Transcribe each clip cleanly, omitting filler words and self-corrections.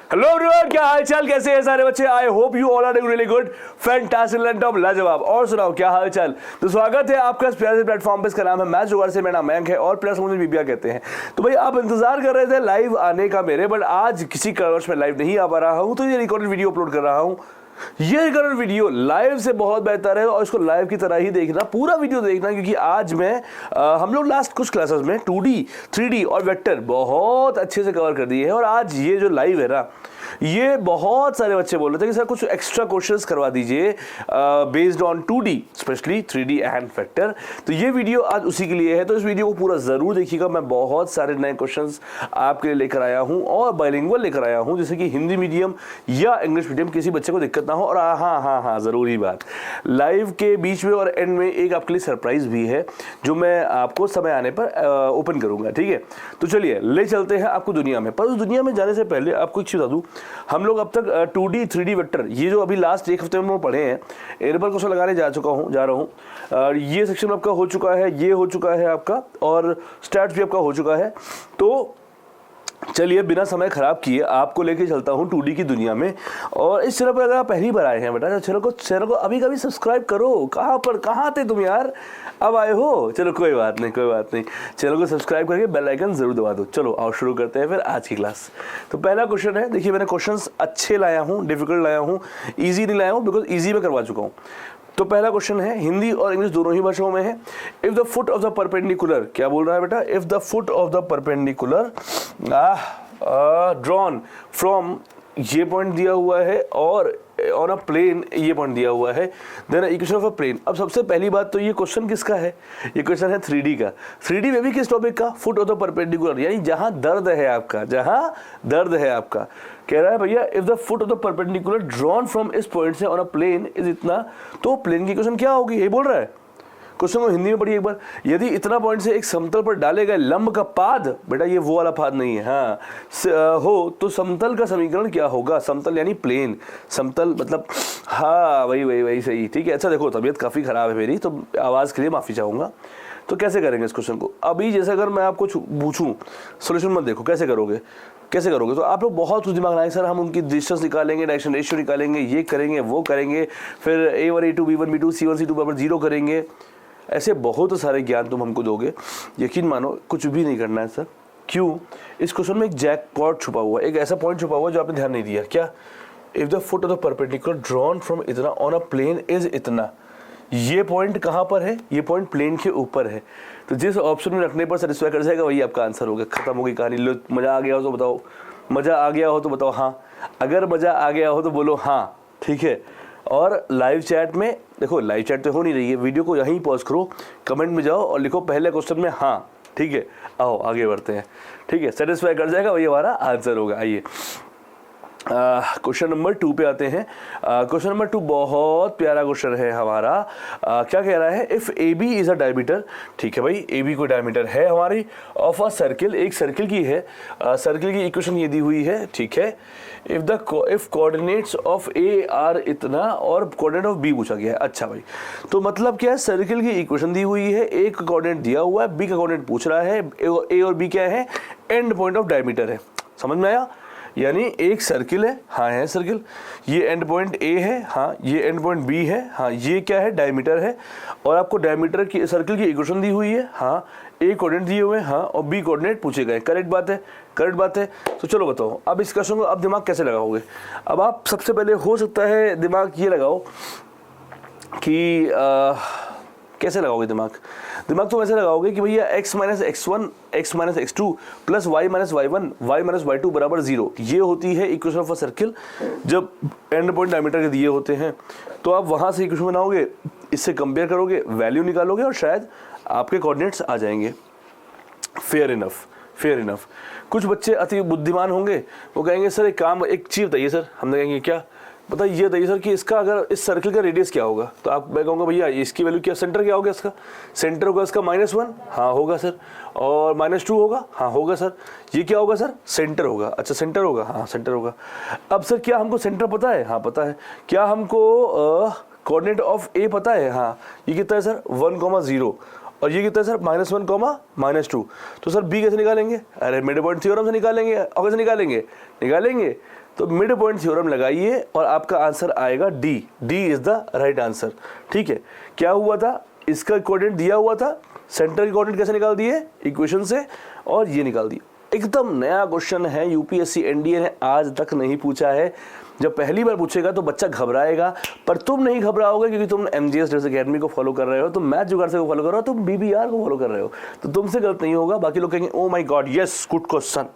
Hello everyone, क्या हाल चाल, कैसे हैं सारे बच्चे। I hope you all are doing really good, fantastic, top, लाजवाब। और सुनाओ क्या हाल चाल। तो स्वागत है आपका इस प्यारे प्लेटफॉर्म पे। इसका नाम है मैथ्स जुगाड़ से, मेरा नाम मयंक है और प्लस मुझे बीबिया कहते हैं। तो भाई आप इंतजार कर रहे थे लाइव आने का मेरे, बट आज किसी कारणवश मैं लाइव नहीं आ पा रहा हूँ, तो ये रिकॉर्डेड वीडियो अपलोड कर रहा हूँ। ये रिकॉर्डेड वीडियो लाइव से बहुत बेहतर है और इसको लाइव की तरह ही देखना, पूरा वीडियो देखना, क्योंकि आज मैं हम लोग लास्ट कुछ क्लासेस में 2D, 3D और वेक्टर बहुत अच्छे से कवर कर दिए हैं। और आज ये जो लाइव है ना, ये बहुत सारे बच्चे बोल रहे थे कि सर कुछ एक्स्ट्रा क्वेश्चंस करवा दीजिए based on 2D specially 3D and vector. तो ये वीडियो आज उसी के लिए है, तो इस वीडियो को पूरा जरूर देखिएगा। मैं बहुत सारे नए क्वेश्चंस आपके लिए लेकर आया हूं और बाइलिंगुअल लेकर आया हूं, जैसे कि हिंदी मीडियम या इंग्लिश मीडियम, किसी बच्चे को दिक्कत ना हो। और हाँ जरूरी बात, लाइव के बीच में और एंड में एक आपके लिए सरप्राइज भी है जो मैं आपको समय आने पर ओपन करूंगा, ठीक है। तो चलिए ले चलते हैं आपको दुनिया में। पर उस दुनिया में जाने से पहले आपको एक चीज बता दूं, हम लोग अब तक 2D 3D वेक्टर, ये जो अभी लास्ट एक हफ्ते में पढ़े हैं, इन पर क्वेश्चन लगाने जा रहा हूँ। ये सेक्शन आपका हो चुका है, ये हो चुका है आपका, और स्टैट्स भी आपका हो चुका है। तो चलिए बिना समय खराब किए आपको लेके चलता हूँ 2D की दुनिया में। और इस चैनल पर अगर आप पहली बार आए हैं बेटा, चैनल को अभी कभी सब्सक्राइब करो। कहाँ थे तुम यार, अब आए हो। चलो कोई बात नहीं, चैनल को सब्सक्राइब करके बेल आइकन जरूर दबा दो। चलो आओ शुरू करते हैं फिर आज की क्लास। तो पहला क्वेश्चन है, देखिए मैंने क्वेश्चंस अच्छे लाया हूँ, डिफिकल्ट लाया हूँ, ईजी नहीं लाया हूँ, बिकॉज ईजी में करवा चुका हूँ। तो पहला क्वेश्चन है, हिंदी और इंग्लिश दोनों ही भाषाओं में है। If the foot of the perpendicular, क्या बोल रहा है बेटा, if the foot of the perpendicular drawn from, ये पॉइंट दिया हुआ है, और ऑन अ प्लेन ये पॉइंट दिया हुआ है, then equation of a plane. अब सबसे पहली बात तो ये क्वेश्चन किसका है, ये क्वेश्चन है 3D का। 3D में भी किस टॉपिक का, फुट ऑफ द परपेंडिकुलर, यानी जहां दर्द है आपका, कह रहा है भैया if the foot of the perpendicular drawn from इस पॉइंट से ऑन अ प्लेन इज इतना, तो प्लेन की इक्वेशन क्या होगी, ये बोल रहा है। क्वेश्चन को हिंदी में पढ़िए एक बार, यदि इतना पॉइंट से एक समतल पर डाले गए लंब का पाद, बेटा ये वो वाला पाद नहीं है, हो तो समतल का समीकरण क्या होगा। समतल यानी प्लेन, समतल मतलब हाँ वही सही, ठीक है। अच्छा देखो, तबीयत काफ़ी ख़राब है मेरी, तो आवाज़ के लिए माफ़ी चाहूँगा। तो कैसे करेंगे इस क्वेश्चन को, अभी जैसे अगर मैं आपको पूछूं सोल्यूशन मत देखो, कैसे करोगे, तो आप लोग बहुत कुछ दिमाग लगाएंगे, सर हम उनकी डिस्टेंस निकालेंगे, डायरेक्शन रेशियो निकालेंगे, ये करेंगे वो करेंगे, फिर A1 A2 B1 B2 C1 C2 बराबर 0 करेंगे। ऐसे बहुत सारे ज्ञान तुम हमको दोगे, यकीन मानो कुछ भी नहीं करना है सर। क्यों, इस क्वेश्चन में एक जैकपॉट छुपा हुआ है, एक ऐसा पॉइंट छुपा हुआ है जो आपने ध्यान नहीं दिया। क्या, if the foot of the perpendicular drawn from इतना ऑन अ प्लेन इज इतना, ये पॉइंट कहाँ पर है, ये पॉइंट प्लेन के ऊपर है। तो जिस ऑप्शन में रखने पर सेटिस्फाई कर जाएगा वही आपका आंसर होगा। खत्म हो गई कहानी। लो मजा आ गया हो तो बताओ, मजा आ गया हो तो बताओ हाँ, अगर मजा आ गया हो तो बोलो हाँ, ठीक है। और लाइव चैट में देखो, लाइव चैट तो हो नहीं रही है, वीडियो को यहीं पॉज करो, कमेंट में जाओ और लिखो पहले क्वेश्चन में हाँ, ठीक है। आओ आगे बढ़ते हैं, ठीक है, सेटिस्फाई कर जाएगा वही हमारा आंसर होगा। आइए क्वेश्चन नंबर 2 पे आते हैं। क्वेश्चन नंबर 2 बहुत प्यारा क्वेश्चन है हमारा। क्या कह रहा है, if A B is a diameter, ठीक है भाई, ए बी कोई डायमीटर है हमारी, ऑफ अ सर्किल, एक सर्किल की है, सर्किल की इक्वेशन ये दी हुई है, ठीक है। If coordinates of A R इतना और कोऑर्डिनेट ऑफ बी पूछा गया है। अच्छा भाई, तो मतलब क्या है, सर्किल की इक्वेशन दी हुई है, ए का कोऑर्डिनेट दिया हुआ है, बी का कोऑर्डिनेट पूछ रहा है, ए और बी क्या है, एंड पॉइंट ऑफ डायमीटर है। समझ में आया, यानी एक सर्किल है, हाँ है सर्किल, ये एंड पॉइंट ए है, हाँ ये एंड पॉइंट बी है, हाँ ये क्या है, डायमीटर है, और आपको डायमीटर की सर्किल की इक्वेशन दी हुई है, हाँ ए कोऑर्डिनेट दिए हुए हैं, हाँ और बी कोऑर्डिनेट पूछे गए। करेक्ट बात है। तो चलो बताओ अब इस क्वेश्चन को अब दिमाग कैसे लगाओगे। अब आप सबसे पहले हो सकता है दिमाग ये लगाओ कि कैसे लगाओगे दिमाग तो वैसे लगाओगे कि भैया x minus x1 x minus x2 plus y minus y1 y minus y2 बराबर 0, ये होती है इक्वेशन ऑफ अ सर्किल जब एंड पॉइंट डायमीटर के दिए होते हैं। तो आप वहां से इक्वेशन बनाओगे, इससे कंपेयर करोगे, वैल्यू निकालोगे और शायद आपके कोऑर्डिनेट्स आ जाएंगे। Fair enough. कुछ बच्चे अति बुद्धिमान होंगे, वो कहेंगे सर एक चीज बताइए सर, हम कहेंगे क्या बताइए, ये बताइए सर कि इसका अगर इस सर्किल का रेडियस क्या होगा। तो मैं कहूँगा भैया इसकी वैल्यू क्या, सेंटर क्या होगा इसका, सेंटर होगा इसका -1, हाँ होगा सर, और -2 होगा, हाँ होगा सर। ये क्या होगा सर, सेंटर होगा। अच्छा सेंटर होगा, हाँ सेंटर होगा। अब सर क्या हमको सेंटर पता है, हाँ पता है। क्या हमको कोऑर्डिनेट ऑफ ए पता है, हाँ ये कितना है सर 1,0, और ये कितना है सर -1, -2। तो सर बी कैसे निकालेंगे, अरे मिड पॉइंट थ्योरम से निकालेंगे। और कैसे निकालेंगे तो मिड पॉइंट थ्योरम लगाइए और आपका आंसर आएगा D. D is the right answer. ठीक है, क्या हुआ था, इसका कोऑर्डिनेट दिया हुआ था, सेंटर के कोऑर्डिनेट कैसे निकाल दिए, इक्वेशन से, और ये निकाल दिए। एकदम नया क्वेश्चन है, यूपीएससी एनडीए ने आज तक नहीं पूछा है। जब पहली बार पूछेगा तो बच्चा घबराएगा, पर तुम नहीं घबराओगे क्योंकि तुम एमजीएस ड्रेस एकेडमी को फॉलो कर रहे हो, तुम मैथ जुगाड़ से को फॉलो कर रहे हो, तुम बीबीआर को फॉलो कर रहे हो, तो तुमसे गलत नहीं होगा। बाकी लोग कहेंगे oh my God yes good question.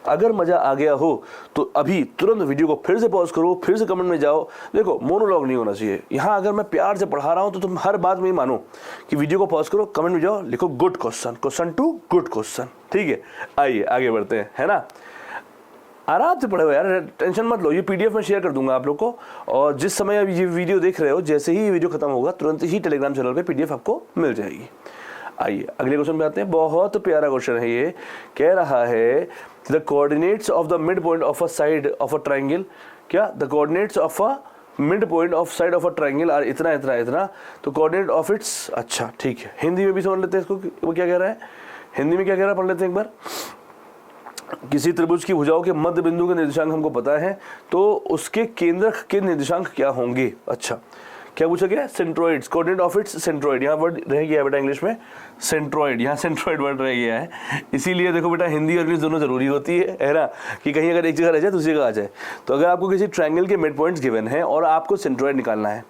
अगर मजा आ गया हो तो अभी तुरंत वीडियो को फिर से पॉज करो, फिर से कमेंट में जाओ। देखो मोनोलॉग नहीं होना चाहिए यहाँ, अगर मैं प्यार से पढ़ा रहा हूँ तो तुम हर बात में ही मानो कि वीडियो को पॉज करो, कमेंट में जाओ, लिखो good question, question 2 good question. ठीक है, आइए आगे बढ़ते हैं, है ना। आराम से पढ़े हो यार, टेंशन मत लो, ये पीडीएफ में शेयर कर दूंगा आप लोग को। और जिस समय अभी ये वीडियो देख रहे हो, जैसे ही ये वीडियो खत्म होगा तुरंत ही टेलीग्राम चैनल पे पीडीएफ आपको मिल जाएगी। आइए अगले क्वेश्चन पे आते हैं, बहुत प्यारा क्वेश्चन है ये। कह रहा है the coordinates of the mid point of a side of a triangle, क्या the coordinates of a mid point of side of a triangle are इतना इतना इतना, तो कोऑर्डिनेट ऑफ इट्स, अच्छा ठीक है, हिंदी में भी समझ लेते हैं इसको, वो क्या कह रहा है हिंदी में, क्या कह रहा है पढ़ लेते हैं एक बार। किसी त्रिभुज की भुजाओं के मध्य बिंदु के निर्देशांक हमको पता है, तो उसके केंद्रक के निर्देशांक क्या होंगे। अच्छा क्या पूछा गया, centroids, coordinate of its centroid, यहाँ वर्ड रह गया है बेटा इंग्लिश में सेंट्रोइड, यहाँ सेंट्रोइड वर्ड रह गया है। इसीलिए देखो बेटा हिंदी और इंग्लिश दोनों जरूरी होती है ना, कि कहीं अगर एक जगह रह जाए दूसरी जगह आ जाए। तो अगर आपको किसी ट्रायंगल के मिड पॉइंट्स गिवन है और आपको सेंट्रोइड निकालना है,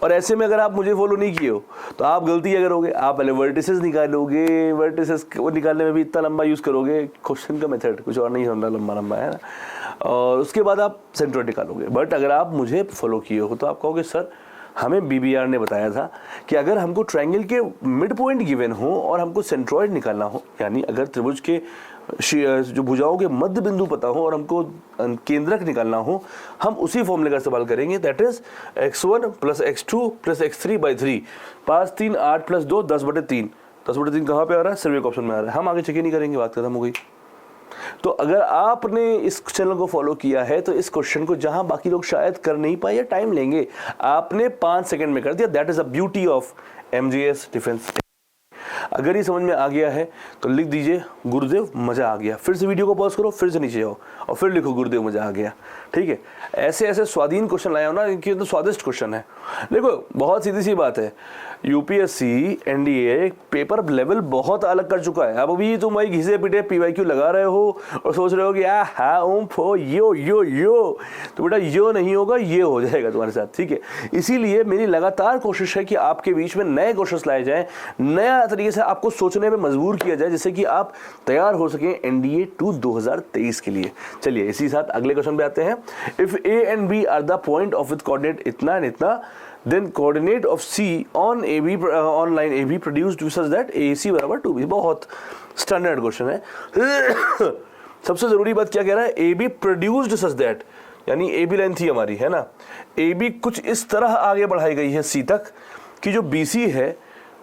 और ऐसे में अगर आप मुझे फॉलो नहीं किए हो तो आप गलती क्या करोगे, आप पहले वर्टिसेस निकालोगे, वर्टिसेस को निकालने में भी इतना लंबा यूज़ करोगे, क्वेश्चन का मेथड कुछ और नहीं होना, लंबा लंबा है ना, और उसके बाद आप सेंट्रोइड निकालोगे। बट अगर आप मुझे फॉलो किए हो तो आप कहोगे सर हमें बीबीआर ने बताया था कि अगर हमको ट्रायंगल के मिड पॉइंट गिवन हो और हमको सेंट्रोइड निकालना हो, यानी अगर त्रिभुज के जो भुजाओं के मध्य बिंदु पता हो और हमको केंद्रक निकालना हो, हम उसी फॉर्मूले का इस्तेमाल करेंगे, that is x1 + x2 + x3/3, 5 3 8 + 2 10/3। 10/3 कहाँ पे आ रहा है, सिर्फ एक ऑप्शन में आ रहा है, हम आगे चेक ही नहीं करेंगे, बात खत्म हो गई। तो अगर आपने इस चैनल को फॉलो किया है तो इस क्वेश्चन को जहां बाकी लोग शायद कर नहीं पाए या टाइम लेंगे, आपने 5 सेकंड में कर दिया। That is a beauty of MGS defence. अगर ये समझ में आ गया है तो लिख दीजिए गुरुदेव मजा आ गया, फिर से वीडियो को पॉज करो, फिर से नीचे जाओ और फिर लिखो गुरुदेव मजा आ गया। ठीक है, ऐसे ऐसे स्वाधीन क्वेश्चन लाया हो ना, इनके तो स्वादिष्ट क्वेश्चन है। देखो बहुत सीधी सी बात है, यूपीएससी एनडीए पेपर लेवल बहुत अलग कर चुका है। अब अभी तुम वही घिसे पिटे पीवाईक्यू लगा रहे हो और सोच रहे हो कि यो, तो बेटा यो नहीं होगा, ये हो जाएगा तुम्हारे साथ। ठीक है, इसीलिए मेरी लगातार कोशिश है कि आपके बीच में नए क्वेश्चन लाए जाएं, नया तरीके से आपको सोचने में मजबूर किया जाए, जिससे कि आप तैयार हो सकें एनडीए 2 2023 के लिए। चलिए इसी साथ अगले क्वेश्चन पे आते हैं। If A and B are the point of with coordinate इतना एंड इतना, then coordinate of C on AB on line AB produced such that AC बराबर 2B। बहुत स्टैंडर्ड क्वेश्चन है। सबसे जरूरी बात क्या कह रहा है, AB produced such that, यानी AB लाइन थी हमारी, है ना, AB कुछ इस तरह आगे बढ़ाई गई है C तक कि जो BC है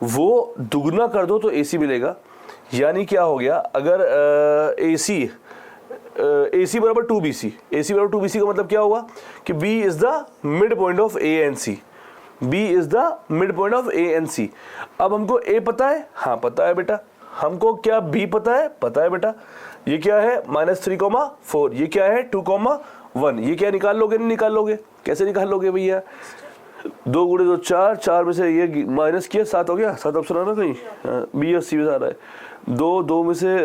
वो दुगना कर दो तो AC मिलेगा। यानी क्या हो गया, अगर AC बराबर 2BC, AC बराबर 2BC का मतलब क्या हुआ कि B is the mid point of A and C, B is the mid point of A and C। अब हमको A पता है, हाँ पता है बेटा। हमको क्या B पता है बेटा। ये क्या है -3,4, ये क्या है 2,1, ये क्या निकाल लोगे, नहीं निकाल लोगे, कैसे निकाल लोगे भैया, 2 × 2 4, 4 में से ये माइनस किया 7 हो गया, 7 ऑप्शन आ रहा कहीं, B और C में आ रहा है, 2 में से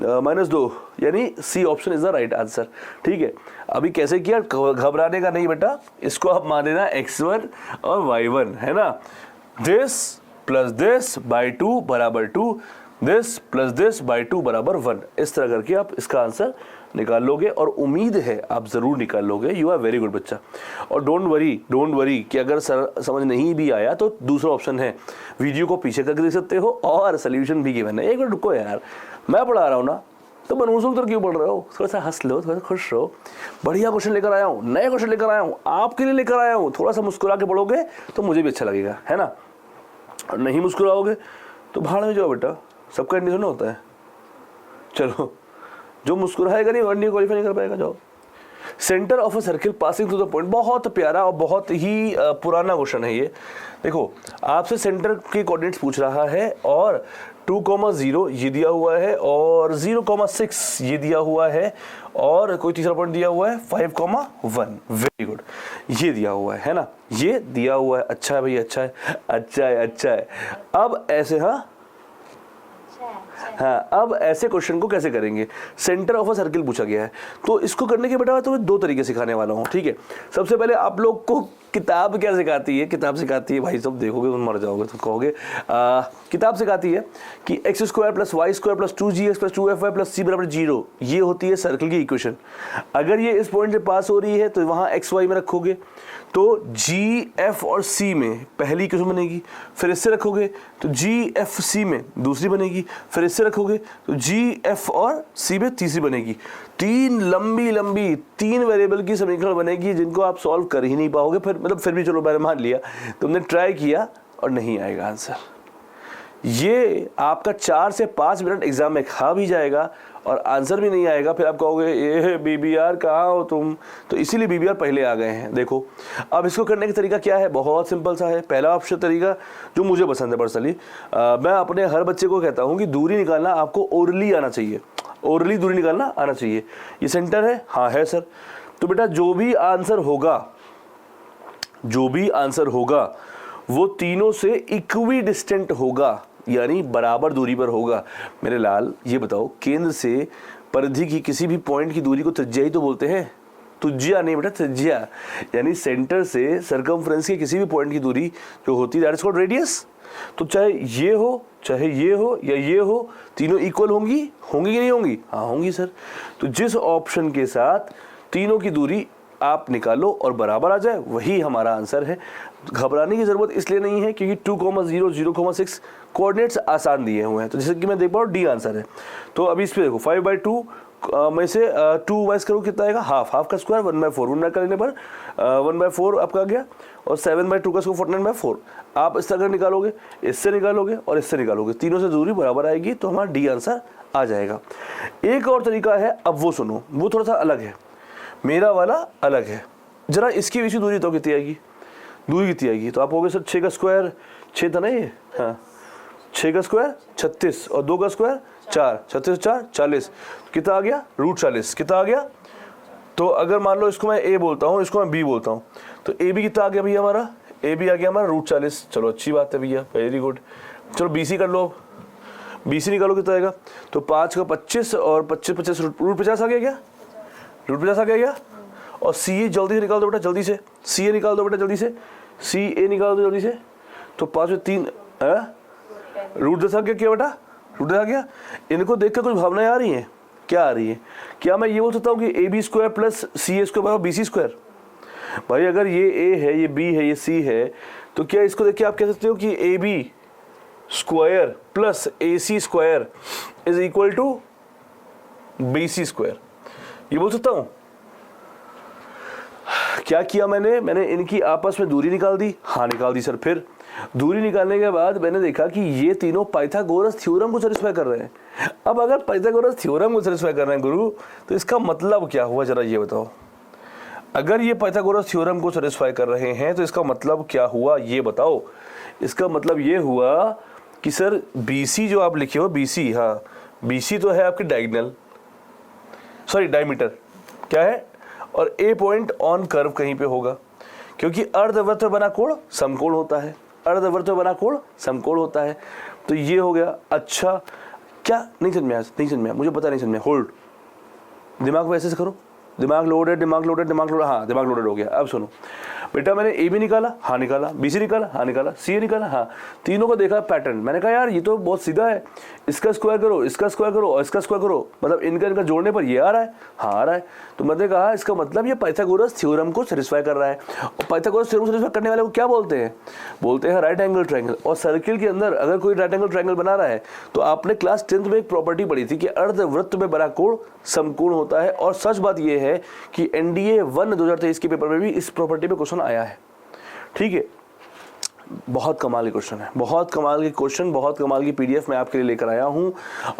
-2, यानी C option is the right answer. ठीक है, अभी कैसे किया, घबराने का नहीं बेटा, इसको आप मान लेना x1 और y1, है ना। दिस प्लस दिस बाई 2 बराबर 2, दिस प्लस दिस बाई 2 बराबर 1। इस तरह करके आप इसका आंसर निकाल लोगे और उम्मीद है आप जरूर निकाल लोगे। यू आर वेरी गुड बच्चा। और डोंट वरी कि अगर समझ नहीं भी आया तो दूसरा ऑप्शन है, वीडियो को पीछे करके देख सकते हो और सोल्यूशन भी गिवन है। एक मिनट रुको यार, मैं पढ़ा रहा हूँ ना, तो मनूसुक तो क्यों पढ़ रहे हो, थोड़ा सा हंस लो, थोड़ा सा खुश रहो। बढ़िया क्वेश्चन लेकर आया हूँ, नए क्वेश्चन लेकर आया हूँ, आपके लिए लेकर आया हूँ। थोड़ा सा मुस्कुरा के पढ़ोगे तो मुझे भी अच्छा लगेगा, है ना। और नहीं मुस्कुराओगे तो भाड़ में जाओ बेटा, सबका एडमिशन होता है। चलो, जो मुस्कुराएगा नहीं वर्ड नहीं क्वालिफाई नहीं कर पाएगा। जाओ, centre of a circle passing through the point, बहुत प्यारा और बहुत ही पुराना क्वेश्चन है ये। देखो आपसे सेंटर के कोऑर्डिनेट्स पूछ रहा है और 2,0 ये दिया हुआ है और 0,6 ये दिया हुआ है और कोई तीसरा पॉइंट दिया हुआ है 5,1। वेरी गुड, ये दिया हुआ है ना, ये दिया हुआ है। अच्छा है भाई, अच्छा है, अच्छा है, अच्छा है। अब ऐसे हाँ, अब ऐसे क्वेश्चन को कैसे करेंगे? सेंटर ऑफ अ सर्किल पूछा गया है, तो इसको करने के बेटा मैं तुम्हें 2 तरीके सिखाने वाला हूँ, ठीक है। सबसे पहले आप लोग को किताब क्या सिखाती है, किताब सिखाती है भाई, सब देखोगे तुम मर जाओगे, तो कहोगे किताब सिखाती है कि x² + y² + 2gx + 2fy + c = 0, ये होती है सर्कल की इक्वेशन। अगर ये इस पॉइंट से पास हो रही है तो वहाँ x y में रखोगे तो g f और c में पहली इक्वेशन बनेगी, फिर इससे रखोगे तो g f c में दूसरी बनेगी, फिर इससे रखोगे तो g f और c में तीसरी बनेगी। 3 लंबी 3 वेरिएबल की समीकरण बनेगी जिनको आप सॉल्व कर ही नहीं पाओगे। फिर भी चलो मैंने मान लिया, तुमने ट्राई किया और नहीं आएगा आंसर। ये आपका 4 से 5 मिनट एग्जाम में खा भी जाएगा और आंसर भी नहीं आएगा। फिर आप कहोगे ये बीबीआर कहाँ हो तुम, तो इसीलिए बीबीआर पहले आ गए हैं। देखो अब इसको करने का तरीका क्या है, बहुत सिंपल सा है। पहला ऑप्शन तरीका जो मुझे पसंद है पर्सनली, मैं अपने हर बच्चे को कहता हूँ कि दूरी निकालना आपको ओरली आना चाहिए, ओरली दूरी निकालना आना चाहिए। ये सेंटर है, हाँ है सर, तो बेटा जो भी आंसर होगा वो तीनों से इक्वी डिस्टेंट होगा, यानी बराबर दूरी पर होगा। मेरे लाल ये बताओ, केंद्र से परिधि की किसी भी पॉइंट की दूरी को त्रिज्या ही तो बोलते हैं, त्रिज्या नहीं बेटा, त्रिज्या। यानी सेंटर से सर्कमफ्रेंस के किसी भी पॉइंट की दूरी जो होती है दैट इज कॉल्ड रेडियस। तो चाहे ये हो या ये हो, तीनों इक्वल होंगी कि नहीं होंगी? हाँ होंगी सर। तो जिस ऑप्शन के साथ तीनों की दूरी आप निकालो और बराबर आ जाए वही हमारा आंसर है। घबराने की जरूरत इसलिए नहीं है क्योंकि 2,0 0,6 कोऑर्डिनेट्स आसान दिए हुए हैं। तो जैसे कि मैं देख पा रहा हूँ डी आंसर है। तो अभी इस पे देखो 5/2 में से 2 वाइज करो कितना आएगा, हाफ का स्क्वायर 1/4, 1 करने पर 1/4 आपका आ गया और 7/2 का स्क्वायर 49/4। आप इस तरह निकालोगे, इससे निकालोगे और इससे निकालोगे, तीनों से दूरी बराबर आएगी तो हमारा डी आंसर आ जाएगा। एक और तरीका है, अब वो सुनो, वो थोड़ा सा अलग है, मेरा वाला अलग है। जरा इसकी बीच की दूरी तो कितनी आएगी, दूरी कितनी आएगी? तो आप कहोगे सर 6 का स्क्वायर 6 था ना ये, हाँ 6 का स्क्वायर 36 और 2 का स्क्वायर 4, 36 4 40, कितना आ गया √40, कितना आ गया? तो अगर मान लो इसको मैं a बोलता हूँ, इसको मैं b बोलता हूँ, तो a भी कितना आ गया भैया हमारा, a भी आ गया हमारा √40। चलो अच्छी बात है भैया, वेरी गुड। चलो bc कर लो, अब bc निकालो कितना आएगा, तो 5 का 25 और 25 50 √50 आ गया क्या, √50 आ गया क्या? और CA जल्दी से निकाल दो बेटा, जल्दी से CA निकाल दो बेटा, जल्दी से CA निकाल दो जल्दी से। तो 5 में 3 √10 आ गया क्या बेटा, √10 आ गया। इनको देखकर कुछ भावनाएं आ रही हैं, क्या आ रही है? क्या मैं ये बोल सकता हूँ कि AB² + CA² बराबर BC²? भाई अगर ये A है, ये B है, ये C है, तो क्या इसको देख के आप कह सकते हो कि AB² + AC² is equal to BC²? ये बोल सकता हूं? क्या किया मैंने इनकी आपस में दूरी निकाल दी, हाँ निकाल दी सर। फिर दूरी निकालने के बाद मैंने देखा कि ये तीनों पाइथागोरस थ्योरम को सेटिस्फाई कर रहे हैं। अब अगर पाइथागोरस थ्योरम को सेटिस्फाई कर रहे हैं गुरु, तो इसका मतलब क्या हुआ, जरा ये बताओ। अगर ये पाइथागोरस थ्योरम को सेटिस्फाई कर रहे हैं तो इसका मतलब क्या हुआ, ये बताओ। इसका मतलब ये हुआ कि सर BC जो आप लिखे हो, BC, हाँ BC तो है आपकी डायगोनल, सॉरी डायमीटर, क्या है, और A पॉइंट ऑन कर्व कहीं पे होगा, क्योंकि अर्धवृत्त में बना कोण समकोण होता है, अर्धवृत्त में बना कोण समकोण होता है। तो ये हो गया। अच्छा क्या नहीं समझ में आया, नहीं समझ में आया, मुझे पता नहीं समझ में, होल्ड, दिमाग वैसे से करो, दिमाग लोडेड, हाँ दिमाग लोडेड हो गया। अब सुनो बेटा, मैंने A भी निकाला, हाँ निकाला, BC निकाला, हाँ निकाला, CA निकाला, हाँ, तीनों को देखा पैटर्न। मैंने कहा यार ये तो बहुत सीधा है, इसका स्क्वायर करो, इसका स्क्वायर करो और इसका स्क्वायर करो, मतलब इनका जोड़ने पर ये आ रहा है, हाँ आ रहा है। तो मैंने कहा इसका मतलब ये पाइथागोरस थ्योरम को सेटिस्फाई कर रहा है। और पाइथागोरस थ्योरम को सेटिस्फाई करने वाले को क्या बोलते हैं, बोलते हैं राइट एंगल ट्रायंगल। और सर्किल के अंदर अगर कोई राइट एंगल ट्रायंगल बना रहा है तो आपने क्लास 10th में एक प्रॉपर्टी पढ़ी थी कि अर्धवृत्त में बना कोण समकोण होता है। और सच बात यह है कि NDA 1 2023 के पेपर में भी इस प्रॉपर्टी पे क्वेश्चन आया है, ठीक है। बहुत कमाल के क्वेश्चन है, बहुत कमाल के क्वेश्चन, बहुत कमाल की पीडीएफ मैं आपके लिए लेकर आया हूं।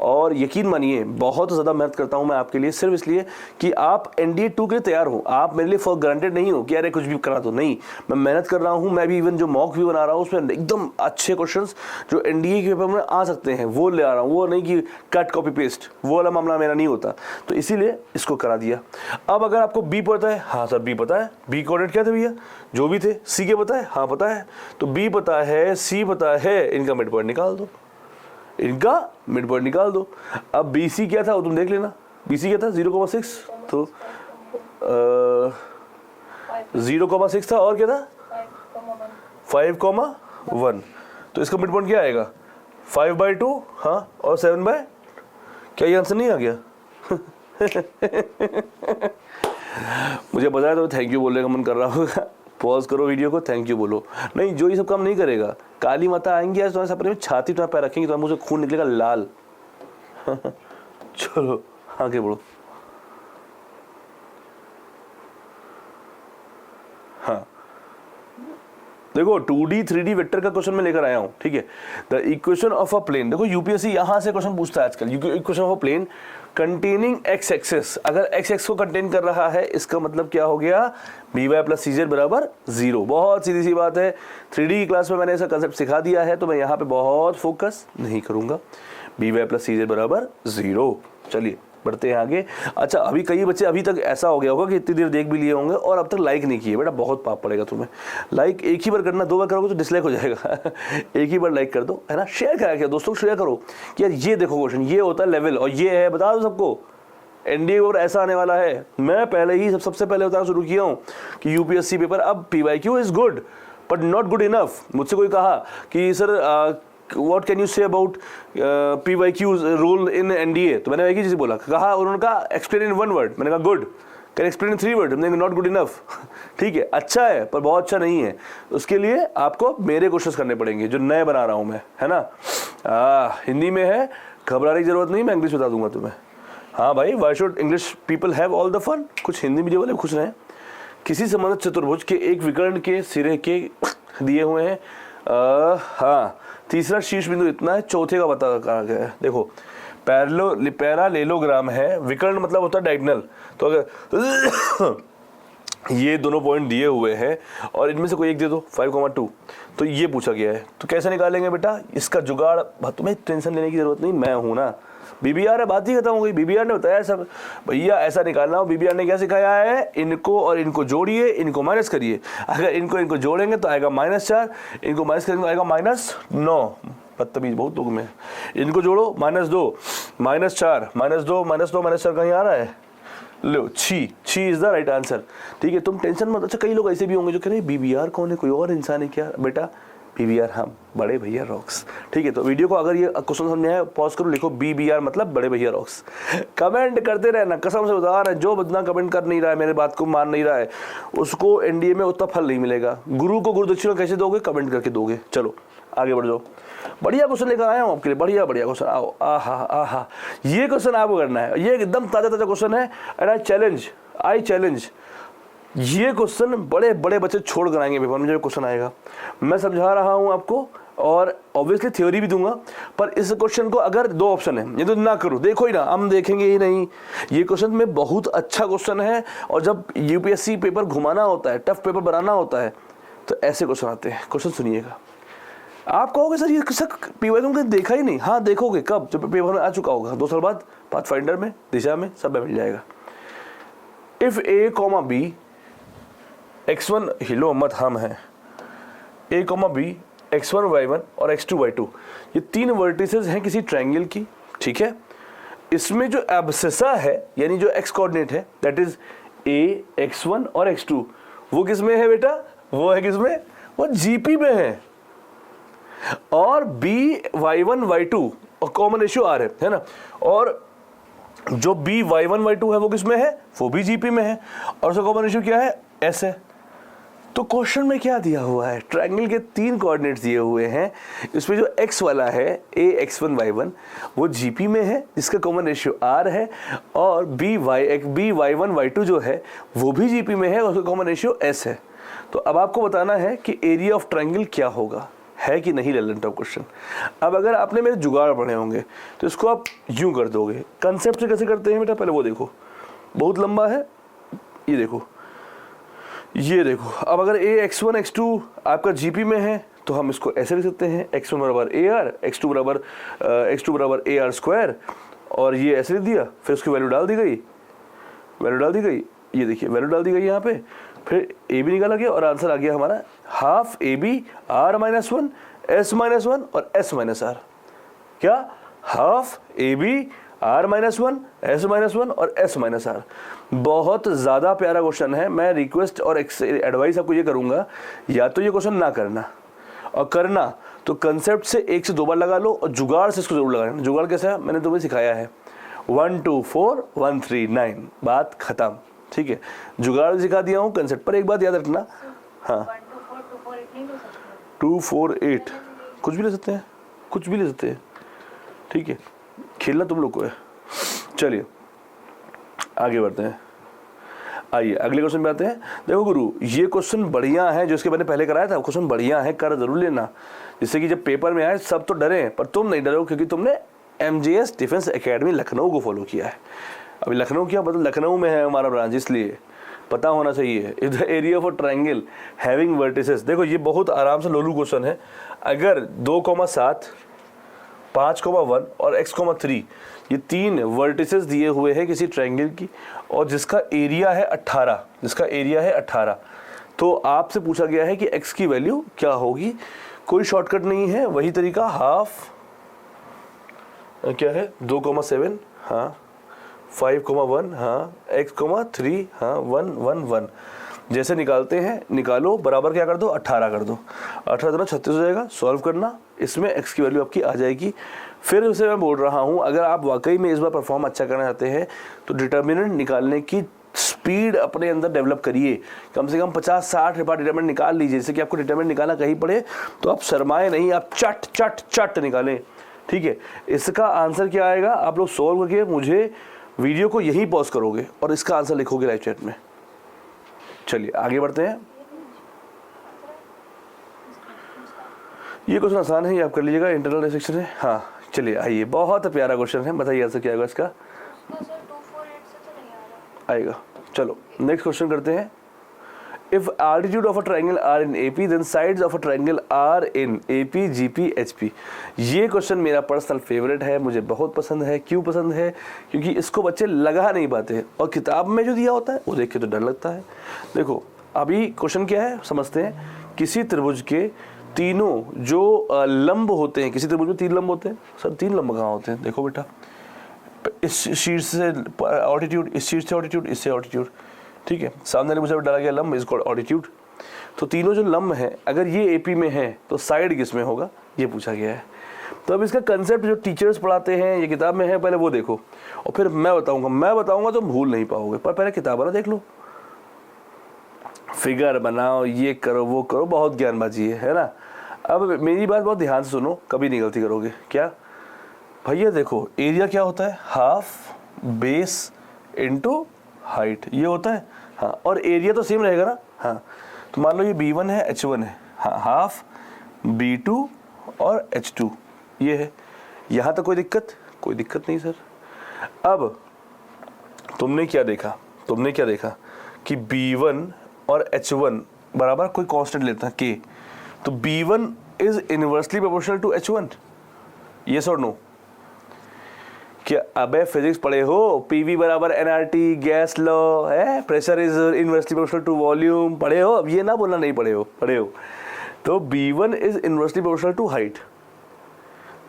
और यकीन मानिए बहुत ज़्यादा मेहनत करता हूं मैं आपके लिए, सिर्फ इसलिए कि आप NDA 2 के लिए तैयार हो। आप मेरे लिए फॉर ग्रांटेड नहीं हो कि अरे कुछ भी करा दो, नहीं, मैं मेहनत कर रहा हूं। मैं भी इवन जो मॉक भी बना रहा हूं उसमें एकदम अच्छे क्वेश्चन जो NDA के पेपर में आ सकते हैं वो ले आ रहा हूँ। वो नहीं कि कट कॉपी पेस्ट, वो वाला मामला मेरा नहीं होता, तो इसीलिए इसको करा दिया। अब अगर आपको बी पता है, हाँ सर बी पता है, बी कोऑर्डिनेट क्या थे भैया जो भी थे, सी के पता है, हाँ पता है, तो बी पता है, सी पता है, इनका मिड पॉइंट निकाल दो, इनका मिड पॉइंट निकाल दो। अब BC क्या था वो तुम देख लेना, BC क्या था 0,6, तो 0,6 था, और क्या था 5,1, तो इसका मिड पॉइंट क्या आएगा 5/2, हाँ, और 7/, क्या ये आंसर नहीं आ गया? मुझे पता है तो थैंक यू बोलने का मन कर रहा होगा, पॉज करो वीडियो को, थैंक यू बोलो। नहीं, जो ये सब काम नहीं करेगा, काली माता आएंगी आज तुम्हारे सपने में, छाती तुम्हारे पैर रखेंगी, तुम्हारे मुंह से खून निकलेगा लाल। चलो आगे बढ़ो। हाँ देखो 2D 3D वेक्टर का क्वेश्चन मैं लेकर आया हूं, ठीक है। The equation of a plane, देखो यूपीएससी यहां से क्वेश्चन पूछता है आजकल, equation of a plane containing x axis, अगर x एक्स को कंटेन कर रहा है इसका मतलब क्या हो गया, by + cz बराबर 0। बहुत सीधी सी बात है, 3D की क्लास में मैंने ऐसा कंसेप्ट सिखा दिया है, तो मैं यहाँ पे बहुत फोकस नहीं करूंगा। by + cz बराबर 0। चलिए बढ़ते हैं आगे। अच्छा, अभी कई बच्चे अभी तक ऐसा हो गया होगा कि इतनी देर देख भी लिए होंगे और अब तक लाइक नहीं किए। बेटा बहुत पाप पड़ेगा तुम्हें, लाइक एक ही बार करना, 2 बार करोगे तो डिसलाइक हो जाएगा। एक ही बार लाइक कर दो, है ना। शेयर करा क्या दोस्तों, शेयर करो कि यार ये देखो क्वेश्चन, ये होता है लेवल, और ये है, बता दो सबको NDA और ऐसा आने वाला है। मैं पहले ही सबसे पहले बताना शुरू किया हूँ कि यूपीएससी पेपर, अब PYQ is good but not good enough. मुझसे कोई कहा कि sir What can you say about PYQ's role in NDA, तो मैंने एक ही चीज़ बोला, कहा उन्होंने कहा एक्सप्लेन इन 1 word, मैंने कहा good, can explain in 3 words, मैंने कहा नॉट गुड इनफ। ठीक है, अच्छा है पर बहुत अच्छा नहीं है, उसके लिए आपको मेरे क्वेश्चंस करने पड़ेंगे जो नए बना रहा हूँ मैं, है ना। हिंदी में है, घबराने की जरूरत नहीं, मैं इंग्लिश बता दूंगा तुम्हें। हाँ भाई, why should English people have all the fun, कुछ हिंदी मीडियम वाले खुश रहें। किसी संबंधित चतुर्भुज के एक विकर्ण के सिरे के दिए हुए हैं, हाँ, तीसरा शीर्ष बिंदु इतना है, चौथे का बता कहा गया है। देखो पैरालेलोग्राम है, विकर्ण मतलब होता है डायगोनल, तो अगर ये दोनों पॉइंट दिए हुए हैं और इनमें से कोई एक दे दो 5,2, तो ये पूछा गया है, तो कैसे निकालेंगे बेटा, इसका जुगाड़, तुम्हें टेंशन लेने की जरूरत नहीं, मैं हूं ना। BBR है, बात ही खत्म हो गई। BBR ने बताया सब, भैया ऐसा निकालना हो। BBR ने क्या सिखाया है, इनको और इनको जोड़िए, इनको माइनस करिए, अगर इनको जोड़ेंगे तो आएगा -4, इनको माइनस करेंगे तो आएगा -9। बदतमीज बहुत लोग में, इनको जोड़ो -2, -4, -2, -4 कहीं आ रहा है, लो छी इज द राइट आंसर। ठीक है, तुम टेंशन मत। अच्छा, कई लोग ऐसे भी होंगे जो कह रहे हैं BBR कौन है, कोई और इंसान है क्या? बेटा BBR हम बड़े भैया रॉक्स। ठीक है, तो वीडियो को अगर ये क्वेश्चन समझ आया पॉज करो, लिखो BBR मतलब बड़े भैया रॉक्स। कमेंट करते रहना, कसम से बता रहे हैं, जो बंदा कमेंट कर नहीं रहा है, मेरे बात को मान नहीं रहा है, उसको NDA में उतना फल नहीं मिलेगा। गुरु को गुरुदक्षिणा कैसे दोगे, कमेंट करके दोगे। चलो आगे बढ़ जाओ, बढ़िया क्वेश्चन लेकर आया हूँ आपके लिए, बढ़िया क्वेश्चन। आओ, आहा, ये क्वेश्चन आपको करना है, ये एकदम ताजा क्वेश्चन है, एंड आई चैलेंज ये क्वेश्चन बड़े बड़े बच्चे छोड़ कर आएंगे पेपर में जो क्वेश्चन आएगा। मैं समझा रहा हूं आपको और ऑब्वियसली थ्योरी भी दूंगा, पर इस क्वेश्चन को अगर 2 ऑप्शन है, ये तो ना करो, देखो ही ना, हम देखेंगे ही नहीं। ये क्वेश्चन में बहुत अच्छा क्वेश्चन है, और जब यूपीएससी पेपर घुमाना होता है, टफ पेपर बनाना होता है, तो ऐसे क्वेश्चन आते हैं। क्वेश्चन सुनिएगा, आप कहोगे सर ये PYQ में देखा ही नहीं। हाँ देखोगे कब, जब पेपर में आ चुका होगा, 2 साल बाद, पाथफाइंडर में, दिशा में, सब में मिल जाएगा। इफ A, B x1 हिलो मत, हम हैं A, B x1 y1 और x2 y2, ये 3 वर्टिसेस हैं किसी ट्रायंगल की। ठीक है, इसमें जो एब्सिसा है यानी जो x कोऑर्डिनेट है, दैट इज A, x1 और x2, वो किस में है बेटा, वो है किसमें, वो GP में है। और B, y1 y2 और कॉमन रेशियो R है ना, और जो B, y1 y2 है वो किसमें है, वो भी GP में है, और उसका कॉमन रेशियो क्या है, S है। तो क्वेश्चन में क्या दिया हुआ है, ट्रायंगल के 3 कोऑर्डिनेट्स दिए हुए हैं, इसमें जो x वाला है A, x1 y1 वो GP में है, जिसका कॉमन रेशियो R है, और B, y1 y2 जो है वो भी GP में है, उसका कॉमन रेशियो S है। तो अब आपको बताना है कि एरिया ऑफ ट्रायंगल क्या होगा, है कि नहीं रेलेवेंट ऑफ क्वेश्चन। अब अगर आपने मेरे जुगाड़ पढ़े होंगे तो इसको आप यूं कर दोगे। कंसेप्ट से कैसे करते हैं बेटा, पहले वो देखो, बहुत लंबा है, ये देखो, ये देखो। अब अगर x1 x2 आपका जीपी में है तो हम इसको ऐसे लिख सकते हैं, x1 बराबर AR, x2 बराबर AR स्क्वायर, और ये ऐसे लिख दिया, फिर उसकी वैल्यू डाल दी गई, ये देखिए वैल्यू डाल दी गई यहाँ पे, फिर ए बी निकाला गया और आंसर आ गया हमारा हाफ AB R-1 S-1 और S-R। क्या, हाफ AB R-1 S-1 और S-R। बहुत ज़्यादा प्यारा क्वेश्चन है। मैं रिक्वेस्ट और एडवाइस आपको ये करूँगा, या तो ये क्वेश्चन ना करना, और करना तो कंसेप्ट से 1 से 2 बार लगा लो, और जुगाड़ से इसको जरूर लगाना। जुगाड़ कैसा है मैंने तुम्हें सिखाया है, 1 2 4 1 3 9, बात खत्म। ठीक है, जुगाड़ सिखा दिया हूँ, कंसेप्ट पर एक बात याद रखना। हाँ, 2 4 8 कुछ भी ले सकते हैं, कुछ भी ले सकते हैं। ठीक है, खेलना तुम लोग को है। चलिए आगे बढ़ते हैं, आइए अगले क्वेश्चन पे आते हैं। देखो गुरु, ये क्वेश्चन बढ़िया है, जो इसके मैंने पहले कराया था, क्वेश्चन बढ़िया है, कर जरूर लेना, जिससे कि जब पेपर में आए सब तो डरे, पर तुम नहीं डरो, क्योंकि तुमने MJS डिफेंस एकेडमी लखनऊ को फॉलो किया है। अभी लखनऊ क्या मतलब, लखनऊ में है हमारा ब्रांच, इसलिए पता होना चाहिए। The area of a triangle having vertices. देखो ये बहुत आराम से लोलू क्वेश्चन है। अगर 2,7 5,1 और x,3 ये 3 वर्टिसेस दिए हुए हैं किसी ट्रायंगल की, और जिसका एरिया है 18, तो आपसे पूछा गया है कि x की वैल्यू क्या होगी। कोई शॉर्टकट नहीं है, वही तरीका, हाफ क्या है 2,7, हाँ 5,1, हाँ x,3, हाँ 1 1 1, जैसे निकालते हैं निकालो, बराबर क्या कर दो, 18 कर दो, 18 दूना 36 हो जाएगा। सॉल्व करना, इसमें x की वैल्यू आपकी आ जाएगी। फिर उसे मैं बोल रहा हूँ, अगर आप वाकई में इस बार परफॉर्म अच्छा करना चाहते हैं तो डिटर्मिनेंट निकालने की स्पीड अपने अंदर डेवलप करिए। कम से कम 50-60 बार डिटर्मिनेंट निकाल लीजिए, जैसे कि आपको डिटर्मिनेंट निकालना कहीं पड़े तो आप शर्माए नहीं, आप चट चट चट निकालें। ठीक है, इसका आंसर क्या आएगा, आप लोग सॉल्व करके मुझे वीडियो को यहीं पॉज करोगे और इसका आंसर लिखोगे लाइव चैट में। चलिए आगे बढ़ते हैं। ये क्वेश्चन आसान है, ये आप कर लीजिएगा, इंटरनल डिसेक्शन है। हाँ चलिए आइए, बहुत प्यारा क्वेश्चन है, बताइए आंसर क्या आएगा इसका। आएगा। चलो नेक्स्ट क्वेश्चन करते हैं। If altitude of a triangle are in AP, then sides of a triangle are in AP, GP, HP। ये क्वेश्चन मेरा पर्सनल फेवरेट है, मुझे बहुत पसंद है। क्यों पसंद है, क्योंकि इसको बच्चे लगा नहीं पाते, और किताब में जो दिया होता है वो देख के तो डर लगता है। देखो अभी क्वेश्चन क्या है समझते हैं। किसी त्रिभुज के तीनों जो लंब होते हैं, किसी त्रिभुज में 3 लंब होते हैं। सर 3 लंब कहाँ होते हैं, देखो बेटा, इस शीर्ष से ऑल्टीट्यूड, इस शीर्ष से ऑल्टीट्यूड, इससे ऑल्टीट्यूड। ठीक है, सामने ने मुझे डाला गया लंब, इज कॉल्ड ऑल्टीट्यूड। तो तीनों जो लंब हैं, अगर ये एपी में है तो साइड किस में होगा, ये पूछा गया है। तो अब इसका कंसेप्ट जो टीचर्स पढ़ाते हैं, ये किताब में है, पहले वो देखो, और फिर मैं बताऊंगा तो भूल नहीं पाओगे, पर पहले किताब वाला देख लो, फिगर बनाओ, ये करो वो करो, बहुत ज्ञानबाजी है ना। अब मेरी बात बहुत ध्यान से सुनो, कभी नहीं गलती करोगे। क्या भैया, देखो एरिया क्या होता है, हाफ बेस इनटू हाइट, ये होता है। हाँ, और एरिया तो सेम रहेगा ना। हाँ, तो मान लो ये B1 है, H1 है, हाँ हाफ B2 और H2 ये है। यहाँ तक कोई दिक्कत नहीं सर। अब तुमने क्या देखा कि B1 और H1 बराबर कोई कांस्टेंट लेता है K, तो B1 is inversely proportional to H1, yes और नो। क्या अबे फिजिक्स पढ़े हो, पीवी बराबर एनआरटी, गैस लॉ है, pressure is inversely proportional to volume, पढ़े हो। अब ये ना बोलना नहीं पढ़े हो। तो B1 is inversely proportional to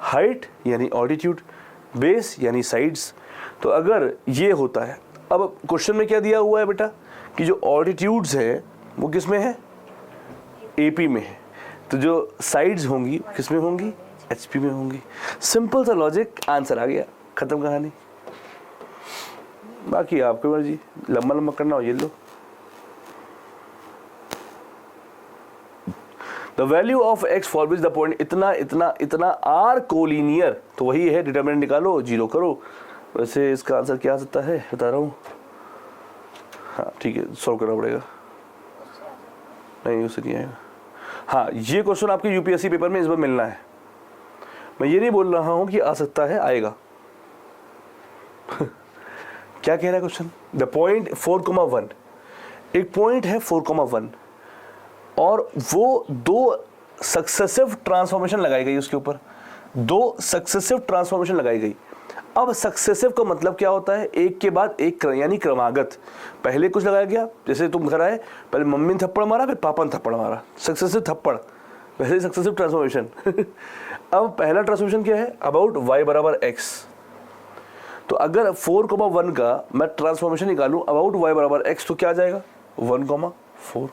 height यानी ऑल्टीट्यूड, बेस यानी साइड्स। तो अगर ये होता है, अब क्वेश्चन में क्या दिया हुआ है बेटा, कि जो ऑल्टीट्यूड्स है वो किस में है, एपी में है, तो जो साइड्स होंगी किस में होंगी, एचपी में होंगी। सिंपल सा लॉजिक, आंसर आ गया, खत्म कहानी। बाकी आपकी मर्जी, लंबा करना हो ये लो। The value of x for which the point इतना आर कोलिनियर, तो वही है, डिटरमिनेंट निकालो, 0 करो। वैसे इसका आंसर क्या आ सकता है, बता रहा हूँ। हाँ ठीक है, सॉल्व करना पड़ेगा। नहीं उससे नहीं आएगा। हाँ, ये क्वेश्चन आपके यूपीएससी पेपर में इस बार मिलना है। मैं ये नहीं बोल रहा हूँ कि आ सकता है, आएगा। क्या कह रहा है क्वेश्चन? द पॉइंट 4,1, एक पॉइंट है 4,1 और वो 2 सक्सेसिव ट्रांसफॉर्मेशन लगाई गई उसके ऊपर, 2 सक्सेसिव ट्रांसफॉर्मेशन लगाई गई। अब सक्सेसिव का मतलब क्या होता है? एक के बाद एक, यानी क्रमागत। पहले कुछ लगाया गया, जैसे तुम घर आए, पहले मम्मी ने थप्पड़ मारा, फिर पापा ने थप्पड़ मारा, सक्सेसिव थप्पड़, वैसे सक्सेसिव ट्रांसफॉर्मेशन। अब पहला ट्रांसफॉर्मेशन क्या है? अबाउट y बराबर x। तो अगर 4,1 का मैं ट्रांसफॉर्मेशन निकालूं अबाउट y बराबर x तो क्या आ जाएगा? 1,4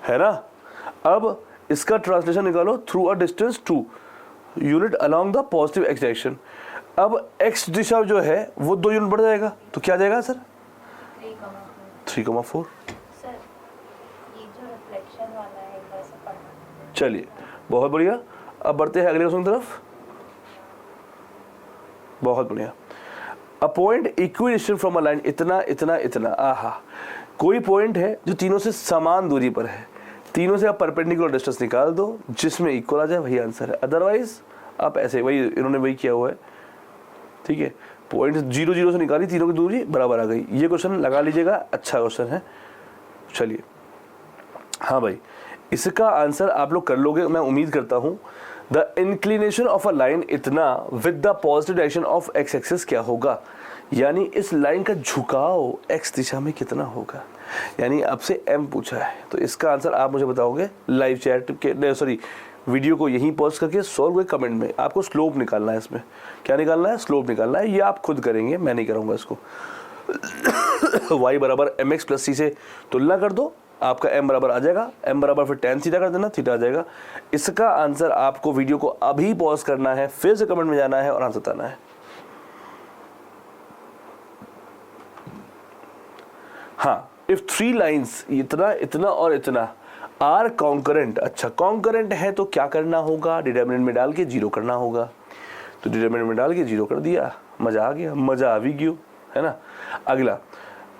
है ना। अब इसका ट्रांसलेशन निकालो through a distance 2 unit along the positive x direction. अब x दिशा जो है वो 2 यूनिट बढ़ जाएगा, तो क्या जाएगा सर? 3,4। सर ये जो रिफ्लेक्शन वाला है वैसे पढ़ना। चलिए बहुत बढ़िया। अब बढ़ते हैं अगले क्वेश्चन की तरफ। बहुत बढ़िया। A point equidistant from a line, इतना इतना इतना, आहा, कोई पॉइंट है जो तीनों से समान दूरी पर है, तीनों से आप परपेंडिकुलर डिस्टेंस निकाल दो, जिसमें इक्वल आ जाए वही आंसर है। अदरवाइज आप ऐसे, वही इन्होंने वही किया हुआ है, ठीक है। पॉइंट 0 0 से निकाली, तीनों की दूरी बराबर आ गई। ये क्वेश्चन लगा लीजिएगा, अच्छा क्वेश्चन है। चलिए, हाँ भाई, इसका आंसर आप लोग कर लोगे मैं उम्मीद करता हूं। The inclination of a line इतना with the positive direction of X axis क्या होगा, यानी इस लाइन का झुकाव एक्स दिशा में कितना होगा। यानी आपसे एम पूछा है, तो इसका आंसर आप मुझे बताओगे लाइव चैट के, सॉरी वीडियो को यहीं पॉज करके सॉल्व हुए कमेंट में। आपको स्लोप निकालना है, इसमें क्या निकालना है? स्लोप निकालना है। ये आप खुद करेंगे, मैं नहीं करूँगा इसको। y बराबर एम एक्स प्लस सी से तुलना कर दो, आपका m बराबर आ जाएगा। m बराबर फिर tan थीटा कर देना, थीटा आ जाएगा। इसका आंसर आपको वीडियो को अभी पॉज करना है, फिर से कमेंट में जाना है और आंसर बताना है। हाँ, इफ 3 लाइन्स, इतना इतना और इतना, आर कॉन्करेंट। अच्छा, कॉन्करेंट है तो क्या करना होगा? डिटरमिनेंट में डाल के 0 करना होगा। तो डिटरमिनेंट में डाल के 0 कर दिया, मजा आ गया, मजा आ भी गया, है ना। अगला,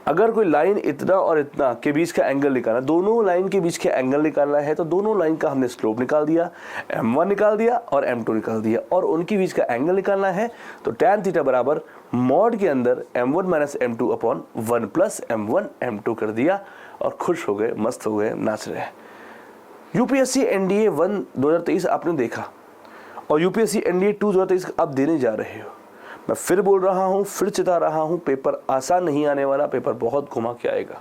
अगर कोई लाइन इतना और इतना के बीच का एंगल निकालना, दोनों लाइन के बीच का एंगल निकालना है, तो दोनों लाइन का हमने स्लोप निकाल दिया, m1 निकाल दिया और m2 निकाल दिया, और उनके बीच का एंगल निकालना है, तो tan थीटा बराबर मॉड के अंदर m1 minus m2 upon 1 plus m1 m2 कर दिया, और खुश हो गए, मस्त हो गए, नाच रहे हैं। यूपीएससी एनडीए 1 2023 आपने देखा, और यूपीएससी एनडीए 2 2023 आप देने जा रहे हो। मैं फिर बोल रहा हूँ, फिर चिता रहा हूँ, पेपर आसान नहीं आने वाला, पेपर बहुत घुमा के आएगा।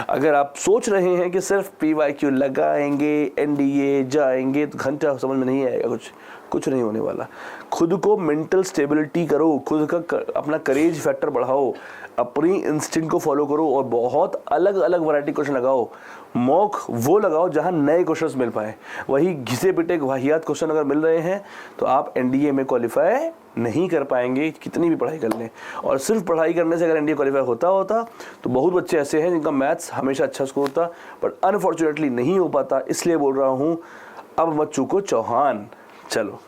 अगर आप सोच रहे हैं कि सिर्फ पीवाईक्यू लगाएंगे, एनडीए जाएंगे, तो घंटा समझ में नहीं आएगा, कुछ नहीं होने वाला। खुद को मेंटल स्टेबिलिटी करो, खुद का अपना करेज फैक्टर बढ़ाओ, अपनी इंस्टिंक्ट को फॉलो करो, और बहुत अलग अलग वैरायटी क्वेश्चन लगाओ। मॉक वो लगाओ जहां नए क्वेश्चंस मिल पाए, वही घिसे पिटे वाहियात क्वेश्चन अगर मिल रहे हैं तो आप एनडीए में क्वालिफाई नहीं कर पाएंगे, कितनी भी पढ़ाई कर लें। और सिर्फ पढ़ाई करने से अगर एनडीए क्वालिफाई होता तो बहुत बच्चे ऐसे हैं जिनका मैथ्स हमेशा अच्छा स्कोर होता, बट अनफॉर्चुनेटली नहीं हो पाता। इसलिए बोल रहा हूँ, अब मत चूको चौहान। चलो,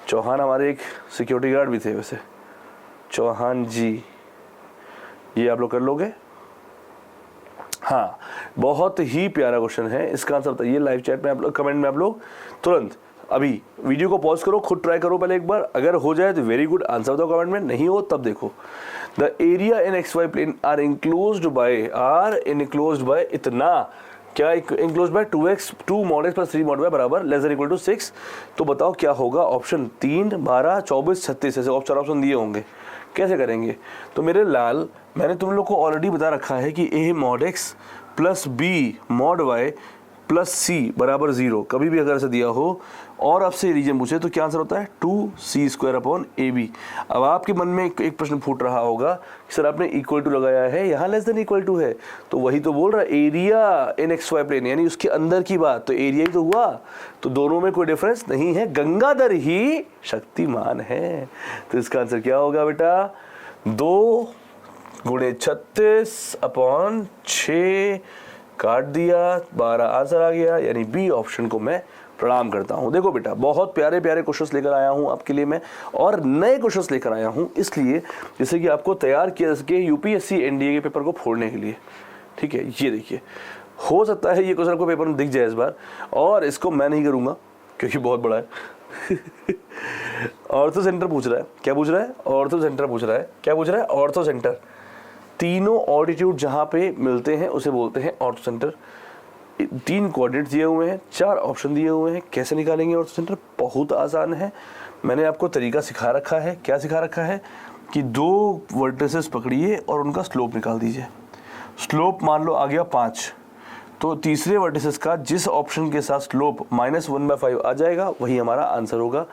चौहान हमारे एक सिक्योरिटी गार्ड भी थे वैसे, चौहान जी, ये आप लोग कर लोगे। हाँ, बहुत ही प्यारा क्वेश्चन है, इसका आंसर बताइए लाइव चैट में, आप लोग कमेंट में, आप लोग तुरंत अभी वीडियो को पॉज करो, खुद ट्राई करो पहले एक बार, अगर हो जाए तो वेरी गुड, आंसर बताओ कमेंट में, नहीं हो तब देखो। The area in x y plane are enclosed by इतना, क्या enclosed by 2x 2 mod x plus 3 mod y बराबर लेस देन इक्वल टू 6। तो बताओ क्या होगा? ऑप्शन 3, 12, 24, 36, ऐसे 4 ऑप्शन दिए होंगे, कैसे करेंगे? तो मेरे लाल, मैंने तुम लोग को ऑलरेडी बता रखा है कि a mod x plus b mod y plus C बराबर 0, कभी भी अगर ऐसा दिया हो और आपसे रीजन पूछे तो क्या आंसर होता है? 2c² upon ab। अब आपके मन में एक प्रश्न फूट रहा होगा कि सर आपने इक्वल टू लगाया है, यहाँ लेस देन इक्वल टू है, तो वही तो बोल रहा है area in x y plane, यानी उसके अंदर की बात, तो एरिया ही तो हुआ, तो दोनों में कोई डिफरेंस नहीं है, गंगाधर ही शक्तिमान है। तो इसका आंसर क्या होगा बेटा? 2 × 36 अपॉन 6 काट दिया, 12 आंसर आ गया, यानी बी ऑप्शन को मैं प्रणाम करता हूं। देखो बेटा, बहुत प्यारे प्यारे क्वेश्चंस लेकर आया हूं आपके लिए मैं, और नए क्वेश्चंस लेकर आया हूं इसलिए जैसे कि आपको तैयार किया जा सके यूपीएससी एनडीए के पेपर को फोड़ने के लिए। ठीक है, ये देखिए, हो सकता है ये क्वेश्चन आपको पेपर में दिख जाए इस बार, और इसको मैं नहीं करूँगा क्योंकि बहुत बड़ा है। ऑर्थो सेंटर पूछ रहा है, क्या पूछ रहा है? ऑर्थो सेंटर पूछ रहा है, क्या पूछ रहा है? Ortho centre. तीनों ऑल्टीट्यूड जहाँ पे मिलते हैं उसे बोलते हैं ऑर्थो सेंटर। 3 कोऑर्डिनेट दिए हुए हैं, 4 ऑप्शन दिए हुए हैं। कैसे निकालेंगे ऑर्थो सेंटर? बहुत आसान है, मैंने आपको तरीका सिखा रखा है। क्या सिखा रखा है कि 2 वर्टिसेस पकड़िए और उनका स्लोप निकाल दीजिए। स्लोप मान लो आ गया 5, तो तीसरे वर्टिसेस का जिस ऑप्शन के साथ स्लोप -1/5 आ जाएगा वही हमारा आंसर होगा।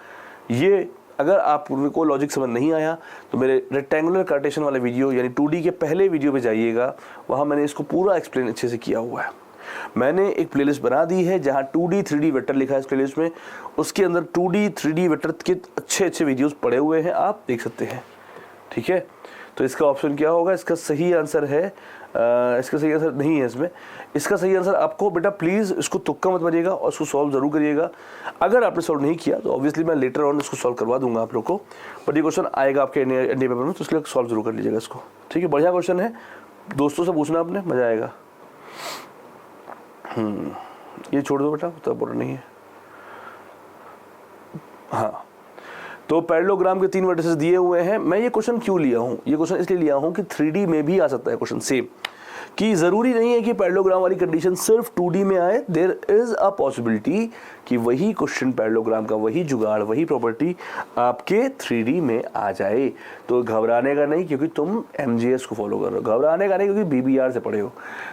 ये अगर आपको लॉजिक समझ नहीं आया तो मेरे रेक्टेंगुलर कार्टेशियन वाले वीडियो यानी 2D के पहले वीडियो पे जाइएगा, वहाँ मैंने इसको पूरा एक्सप्लेन अच्छे से किया हुआ है। मैंने एक प्लेलिस्ट बना दी है जहाँ 2D 3D वेक्टर लिखा है इस प्लेलिस्ट में, उसके अंदर 2D 3D वेक्टर के अच्छे वीडियोस पड़े हुए हैं, आप देख सकते हैं। ठीक है, तो इसका ऑप्शन क्या होगा? इसका सही आंसर है इसका सही आंसर नहीं है इसमें। इसका सही आंसर आपको बेटा प्लीज़ इसको तुक्का मत मारिएगा और इसको सॉल्व ज़रूर करिएगा। अगर आपने सॉल्व नहीं किया तो ऑब्वियसली मैं लेटर ऑन इसको सॉल्व करवा दूंगा आप लोग को, बट ये क्वेश्चन आएगा आपके इंडिया पेपर में, तो इसलिए सॉल्व जरूर कर लीजिएगा इसको। ठीक है, बढ़िया क्वेश्चन है, दोस्तों से पूछना आपने, मज़ा आएगा। ये छोड़ दो बेटा, तो बोल नहीं है। हाँ, तो पैरेललोग्राम के 3 वर्टिसेस दिए हुए हैं। मैं ये क्वेश्चन क्यों लिया हूँ? ये क्वेश्चन इसलिए लिया हूँ कि 3D में भी आ सकता है क्वेश्चन सेम, कि ज़रूरी नहीं है कि पैरेललोग्राम वाली कंडीशन सिर्फ 2D में आए। देयर इज़ अ पॉसिबिलिटी कि वही क्वेश्चन पैरेललोग्राम का वही जुगाड़ वही प्रॉपर्टी आपके 3D में आ जाए। तो घबराने का नहीं, क्योंकि तुम MGS को फॉलो कर रहे हो। घबराने का नहीं, क्योंकि BBR से पढ़े हो।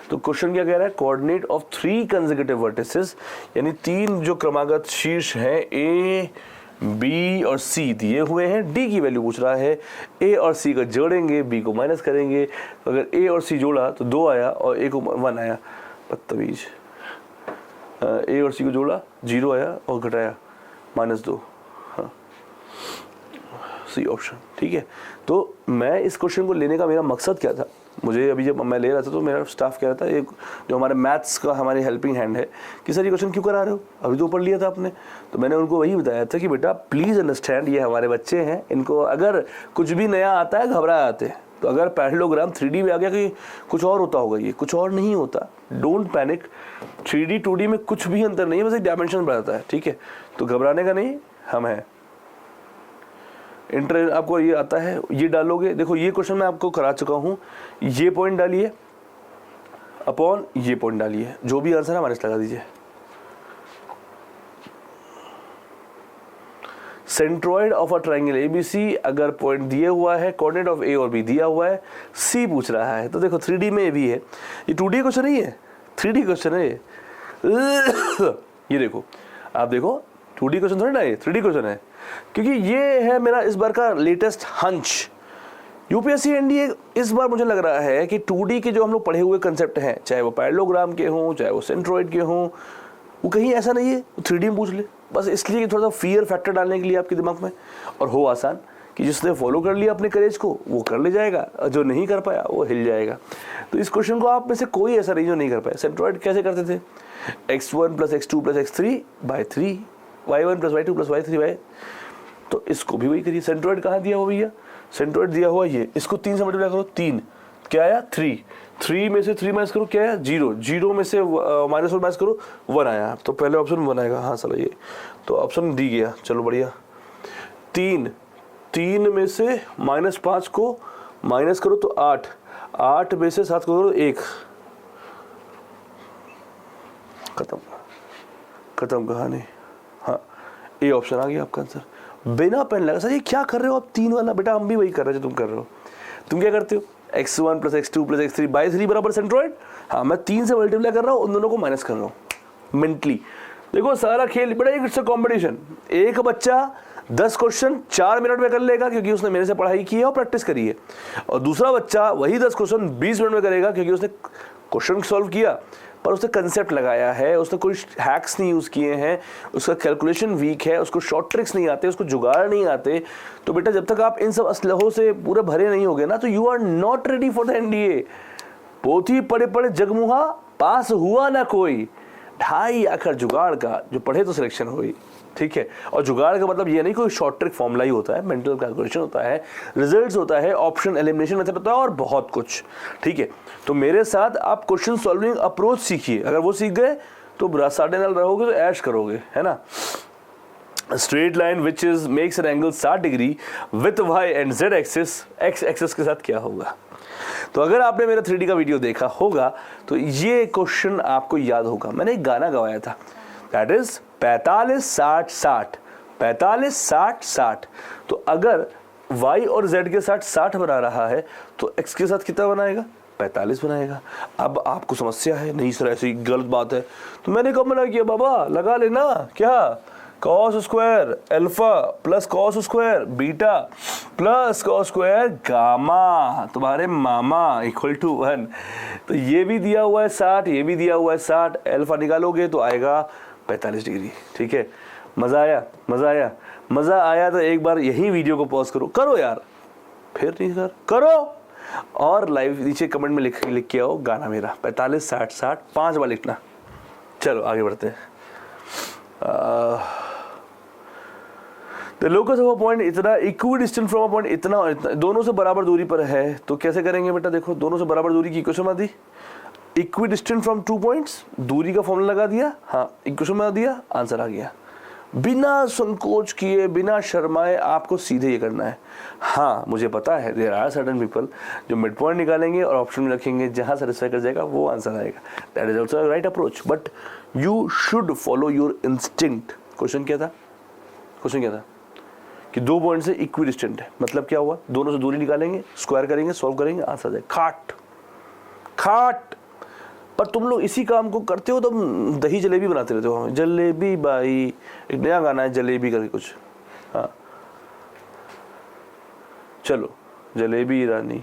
तो क्वेश्चन क्या कह रहा है? कोऑर्डिनेट ऑफ 3 कंसेक्यूटिव वर्टिसेस, यानी 3 जो क्रमागत शीर्ष हैं A, B और C दिए हुए हैं। D की वैल्यू पूछ रहा है। A और C को जोड़ेंगे, B को माइनस करेंगे। तो अगर A और C जोड़ा तो 2 आया और A को 1 आया, बदतमीज। A और C को जोड़ा 0 आया और घटाया -2। हाँ, C ऑप्शन। ठीक है, तो मैं इस क्वेश्चन को लेने का मेरा मकसद क्या था? मुझे अभी जब मैं ले रहा था तो मेरा स्टाफ कह रहा था, एक जो हमारे मैथ्स का हमारी हेल्पिंग हैंड है, कि सर ये क्वेश्चन क्यों करा रहे हो, अभी तो ऊपर लिया था आपने। तो मैंने उनको वही बताया था कि बेटा प्लीज़ अंडरस्टैंड, ये हमारे बच्चे हैं, इनको अगर कुछ भी नया आता है घबरा आते हैं। तो अगर पैरेललोग्राम 3D में आ गया कि कुछ और होता होगा, ये कुछ और नहीं होता। डोंट पैनिक, 3D 2D में कुछ भी अंतर नहीं है, बस एक डायमेंशन बढ़ाता है। ठीक है, तो घबराने का नहीं, हम हैं। इंटर आपको ये आता है, ये डालोगे। देखो ये क्वेश्चन मैं आपको करा चुका हूँ। ये पॉइंट डालिए अपॉन ये पॉइंट डालिए, जो भी आंसर है माइनस लगा दीजिए। Centroid of a triangle ABC, अगर पॉइंट दिया हुआ है, कोऑर्डिनेट ऑफ A और B दिया हुआ है, C पूछ रहा है। तो देखो 3D में भी है, ये 2D क्वेश्चन नहीं है, 3D क्वेश्चन है ये देखो, आप देखो 2D क्वेश्चन थोड़ी ना, ये 3D क्वेश्चन है। क्योंकि ये है मेरा इस बार का लेटेस्ट हंच। UPSC NDA इस बार मुझे लग रहा है कि 2D के जो हम लोग पढ़े हुए कंसेप्ट हैं, चाहे वो पैरेललोग्राम के हों, चाहे वो सेंट्रॉइड के हों, वो कहीं ऐसा नहीं है 3D में पूछ ले, बस इसलिए कि थोड़ा सा फियर फैक्टर डालने के लिए आपके दिमाग में, और हो आसान कि जिसने फॉलो कर लिया अपने करेज को वो कर ले जाएगा, और जो नहीं कर पाया वो हिल जाएगा। तो इस क्वेश्चन को आप में से कोई ऐसा नहीं जो नहीं कर पाए। सेंट्रॉइड कैसे करते थे? x1 + x2 + x3/3, y1 + y2 + y3y। तो इसको भी वही करिए। सेंट्रॉइड कहाँ दिया हुआ भैया? सेंट्रॉइड दिया हुआ ये, इसको 3 से मल्टीप्लाई करो, 3 क्या आया? 3 में से 3 माइनस करो, क्या आया? 0 में से -1 माइनस करो, 1 आया। तो पहले ऑप्शन 1 आएगा। हाँ साला ये तो ऑप्शन डी गया, चलो बढ़िया। 3 में से -5 को माइनस करो तो 8 में से 7 करो 1, खत्म कहानी। हाँ, ए ऑप्शन आ गया आपका आंसर, बिना पेन लगा। सर ये क्या कर रहे हो आप 3 वाला? बेटा हम भी वही कर रहे हैं जो तुम कर रहे हो। तुम क्या करते हो? x1 + x2 + x3/3 बराबर सेंट्रॉइड। हाँ, मैं 3 से मल्टीप्लाई कर रहा हूँ, उन दोनों को माइनस कर रहा हूँ मेंटली। देखो सारा खेल बेटा एक कॉम्पिटिशन। एक बच्चा 10 क्वेश्चन 4 मिनट में कर लेगा क्योंकि उसने मेरे से पढ़ाई की है और प्रैक्टिस करी है, और दूसरा बच्चा वही 10 क्वेश्चन 20 मिनट में करेगा क्योंकि उसने क्वेश्चन सॉल्व किया पर उसने कंसेप्ट लगाया है, उसने कोई हैक्स नहीं यूज़ किए हैं, उसका कैलकुलेशन वीक है, उसको शॉर्ट ट्रिक्स नहीं आते, उसको जुगाड़ नहीं आते। तो बेटा जब तक आप इन सब असलहों से पूरे भरे नहीं होगे ना, तो you are not ready for the NDA। पोथी पढ़े पढ़े जगमुहा, पास हुआ ना कोई। ढाई आखिर जुगाड़ का जो पढ़े तो सिलेक्शन हुई, ठीक है। और जुगाड़ का मतलब ये नहीं कोई शॉर्ट ट्रिक फॉर्मूला ही होता है, मेंटल कैलकुलेशन होता है, रिजल्ट्स होता है, ऑप्शन एलिमिनेशन मेथड होता है और बहुत कुछ, ठीक है। तो मेरे साथ आप क्वेश्चन सॉल्विंग अप्रोच सीखिए, अगर वो सीख गए तो साढ़े नाल रहोगे तो ऐश करोगे, है ना। Straight line which is makes an angle 60 degree with y and z axis, x axis के साथ क्या होगा। तो अगर आपने मेरा 3D का वीडियो देखा होगा तो ये क्वेश्चन आपको याद होगा। मैंने एक गाना गवाया था, दैट इज 45-60-60, 45-60-60। तो अगर y और z के साथ 60 बना रहा है तो x के साथ कितना बनाएगा, 45 बनाएगा। अब आपको समस्या है, नहीं सर ऐसी गलत बात है, तो मैंने कब मना किया, बाबा लगा लेना, क्या cos square alpha plus cos square beta plus cos square gamma तुम्हारे मामा इक्वल टू 1। तो ये भी दिया हुआ है 60, ये भी दिया हुआ है 60, अल्फा निकालोगे तो आएगा 45 डिग्री, ठीक है। मज़ा आया, मज़ा आया, मज़ा आया तो एक बार यही वीडियो को पॉज करो यार, फिर नहीं सर करो, और लाइव नीचे कमेंट में लिख के आओ गाना मेरा 45-60-60 5 बार लिखना। चलो आगे बढ़ते हैं। The locus of a point इतना इक्विडिस्टेंट फ्रॉम अ पॉइंट इतना और इतना दोनों से बराबर दूरी पर है, तो कैसे करेंगे बेटा, देखो दोनों से बराबर दूरी की इक्वेशन बना दी, इक्विडिस्टेंट फ्रॉम 2 पॉइंट्स, दूरी का फॉर्मूला लगा दिया, हाँ इक्वेशन बना दिया, आंसर आ गया। बिना संकोच किए, बिना शर्माए आपको सीधे ये करना है। हाँ मुझे पता है देयर आर सर्टेन पीपल जो मिड पॉइंट निकालेंगे और ऑप्शन में रखेंगे, जहाँ सेटिस्फाई कर जाएगा वो आंसर आएगा, that is also right approach, but you should follow your instinct. Question क्या था, क्वेश्चन क्या था कि 2 पॉइंट से इक्विडिस्टेंट है, मतलब क्या हुआ, दोनों से दूरी निकालेंगे, स्क्वायर करेंगे, सॉल्व करेंगे, आंसर जाए खाट खाट। पर तुम लोग इसी काम को करते हो, तुम दही जलेबी बनाते रहते हो, जलेबी बाई, एक नया गाना है जलेबी करके कुछ, हाँ चलो जलेबी रानी।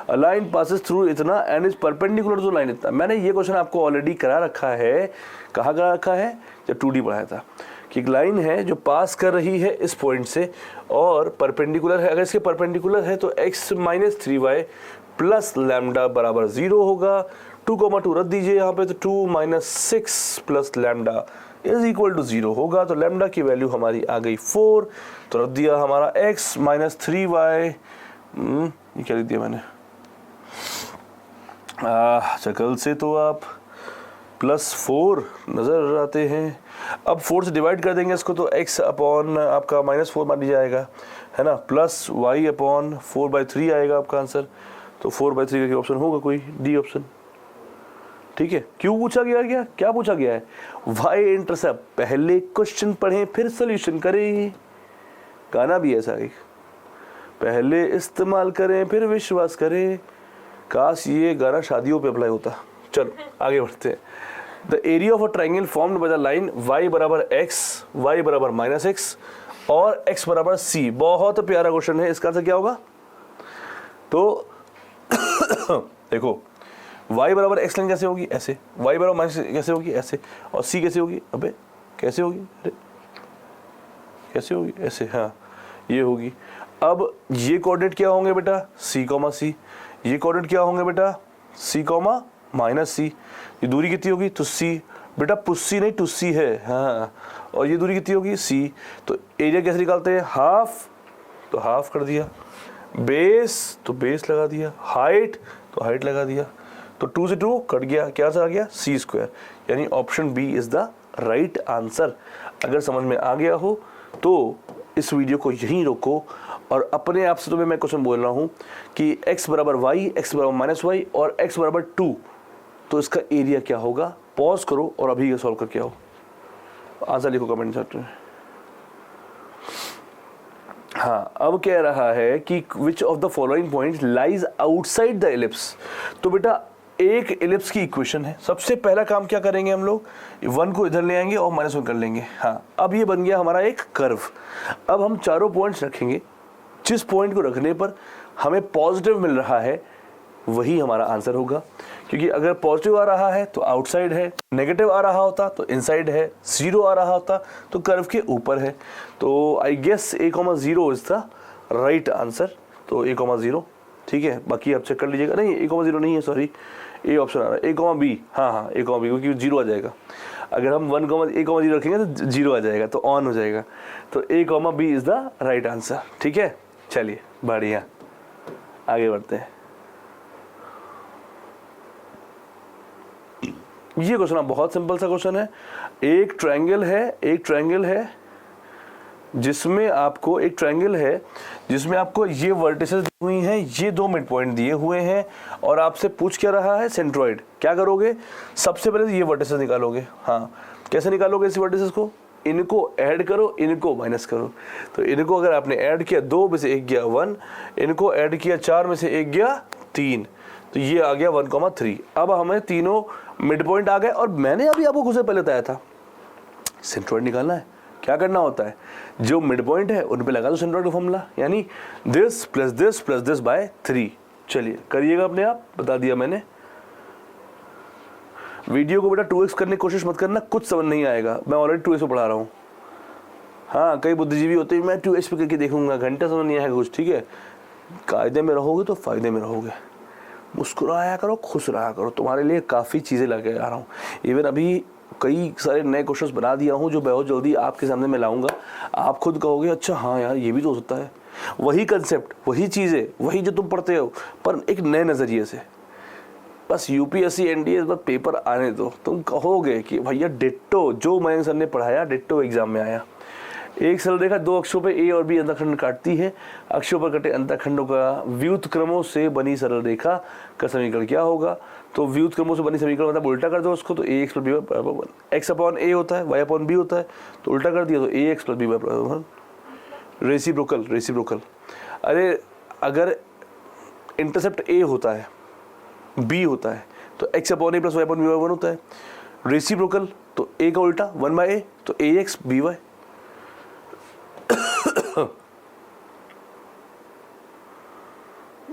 अ लाइन पासेस थ्रू इतना and is perpendicular to line इतना। मैंने ये क्वेश्चन आपको ऑलरेडी करा रखा है, कहाँ करा रखा है, जब 2D पढ़ाया था, कि एक लाइन है जो पास कर रही है इस पॉइंट से और परपेंडिकुलर है, अगर इसके परपेंडिकुलर है तो x - 3y प्लस लैम्डा बराबर 0 होगा। 2, 2 रद्द दीजिए यहाँ पे, तो 2 - 6 plus lambda is equal to 0 होगा। तो लैम्डा की वैल्यू हमारी आ गई 4, तो रद्द दिया हमारा x - 3y, ये क्या लिख दिया मैंने, शक्ल से तो आप +4 नज़र आते हैं। अब 4 से डिवाइड कर देंगे इसको, तो x अपॉन आपका -4 मान लिया जाएगा, है ना, प्लस y अपॉन 4/3 आएगा आपका आंसर। तो 4/3 का ऑप्शन होगा कोई, डी ऑप्शन, ठीक है। क्यों पूछा गया, क्या पूछा गया है, y इंटरसेप्ट, पहले क्वेश्चन पढ़ें फिर सोल्यूशन करें, गाना भी ऐसा एक, पहले इस्तेमाल करें फिर विश्वास करें। काश ये गाना शादियों पे अप्लाई होता। चलो आगे बढ़ते हैं। The area of a triangle formed by the line y बराबर x, y बराबर -x और x बराबर c। बहुत प्यारा क्वेश्चन है, इसका आंसर क्या होगा, तो देखो y बराबर x लाइन कैसे होगी, ऐसे, y बराबर -x कैसे होगी, ऐसे, और c कैसे होगी, अबे कैसे होगी, अरे कैसे होगी, ऐसे, हाँ ये होगी। अब ये कोऑर्डिनेट क्या होंगे बेटा, c, c, ये कोऑर्डिनेट क्या होंगे बेटा, c, -c। ये दूरी कितनी होगी, तो c, बेटा पुस्सी नहीं टुस्सी है, हाँ, और ये दूरी कितनी होगी, c। तो एरिया कैसे निकालते हैं, हाफ, तो हाफ कर दिया, बेस तो बेस लगा दिया, हाइट तो हाइट लगा दिया, तो 2 से 2 कट गया, क्या आंसर आ गया, c²। यानी option B is the right answer. अगर समझ में आ गया हो तो इस वीडियो को यहीं रोको और अपने आप से तुम्हें मैं क्वेश्चन बोल रहा हूँ कि x बराबर y, x बराबर -y और x बराबर 2, तो इसका एरिया क्या होगा, पॉज करो और अभी ये सॉल्व करके आओ, आंसर लिखो कमेंट सेक्शन में। हाँ अब कह रहा है कि which of the following points lies outside the ellipse. तो बेटा एक एलिप्स की इक्वेशन है, सबसे पहला काम क्या करेंगे हम लोग, 1 को इधर ले आएंगे और -1 कर लेंगे। हाँ अब ये बन गया हमारा एक कर्व। अब हम चारों पॉइंट्स रखेंगे, जिस पॉइंट को रखने पर हमें पॉजिटिव मिल रहा है वही हमारा आंसर होगा, क्योंकि अगर पॉजिटिव आ रहा है तो आउटसाइड है, नेगेटिव आ रहा होता तो इनसाइड है, 0 आ रहा होता तो कर्व के ऊपर है। तो I guess a,0 is the right answer. तो a,0, ठीक है, बाकी आप चेक कर लीजिएगा, नहीं a,0 नहीं है, सॉरी, ए ऑप्शन आ रहा है, a,b, हाँ a,b, क्योंकि 0 आ जाएगा। अगर हम 1,a,0 रखेंगे तो 0 आ जाएगा, तो ऑन हो जाएगा। तो a, b is the right answer. ठीक है, चलिए बढ़िया, आगे बढ़ते हैं। ये क्वेश्चन बहुत सिंपल सा क्वेश्चन है। एक ट्रायंगल है जिसमें आपको ये वर्टिसेस दी हुई हैं, ये दो मिड पॉइंट दिए हुए हैं, और आपसे पूछ क्या रहा है, सेंट्रॉइड। क्या करोगे, सबसे पहले ये वर्टिसेस निकालोगे। हाँ, कैसे निकालोगे इस वर्टिसेस को, इनको ऐड करो, इनको माइनस करो। तो इनको अगर आपने ऐड किया, 2 में से 1 गया 1, इनको ऐड किया 4 में से 1 गया 3, तो ये आ गया 1,3। अब हमें तीनों मिड पॉइंट आ गए, और मैंने अभी आपको कुछ पहले बताया था सेंट्रॉइड निकालना है। क्या करना होता है, जो मिड पॉइंट है उन पे लगा दो सेंट्रॉइड का फॉर्मूला, यानी दिस प्लस दिस बाय 3। चलिए करिएगा अपने आप, बता दिया मैंने। वीडियो को बेटा 2x करने की कोशिश मत करना, कुछ समझ नहीं आएगा, मैं ऑलरेडी 2x पे पढ़ा रहा हूँ। हाँ, कई बुद्धिजीवी होते हैं मैं 2x पे करके देखूंगा, घंटा समझ नहीं आएगा कुछ। ठीक है, कायदे में रहोगे तो फायदे में रहोगे, मुस्कुराया करो, खुश रहा करो, तुम्हारे लिए काफ़ी चीज़ें लेके आ रहा हूँ। इवन अभी कई सारे नए क्वेश्चंस बना दिया हूँ जो बहुत जल्दी आपके सामने मैं लाऊंगा। आप खुद कहोगे अच्छा हाँ यार ये भी तो हो सकता है, वही कंसेप्ट, वही चीज़ें, वही जो तुम पढ़ते हो, पर एक नए नज़रिए से। बस यूपीएससी एनडीए बस पेपर आने दो, तुम कहोगे कि भैया डिट्टो जो मयंक सर ने पढ़ाया डिट्टो एग्जाम में आया। एक सरल रेखा 2 अक्षों पे ए और बी अंतःखंड काटती है, अक्षों पर कटे अंतःखंडों का व्युत्क्रमों से बनी सरल रेखा का समीकरण क्या होगा। तो व्युत्क्रमों से बनी समीकरण मतलब उल्टा कर दो उसको, तो ए एक्स प्लस बी बराबर 1, एक्स अपॉन ए होता है, वाई अपॉन बी होता है, तो उल्टा कर दिया तो ए एक्स प्लस बी बराबर 1। रेसिप्रोकल। अरे अगर इंटरसेप्ट ए होता है, बी होता है, तो एक्स अपॉन ए प्लस वाई अपॉन बी बराबर 1 होता है। रेसिप्रोकल तो ए का उल्टा 1/a, तो ए एक्स बी वाई।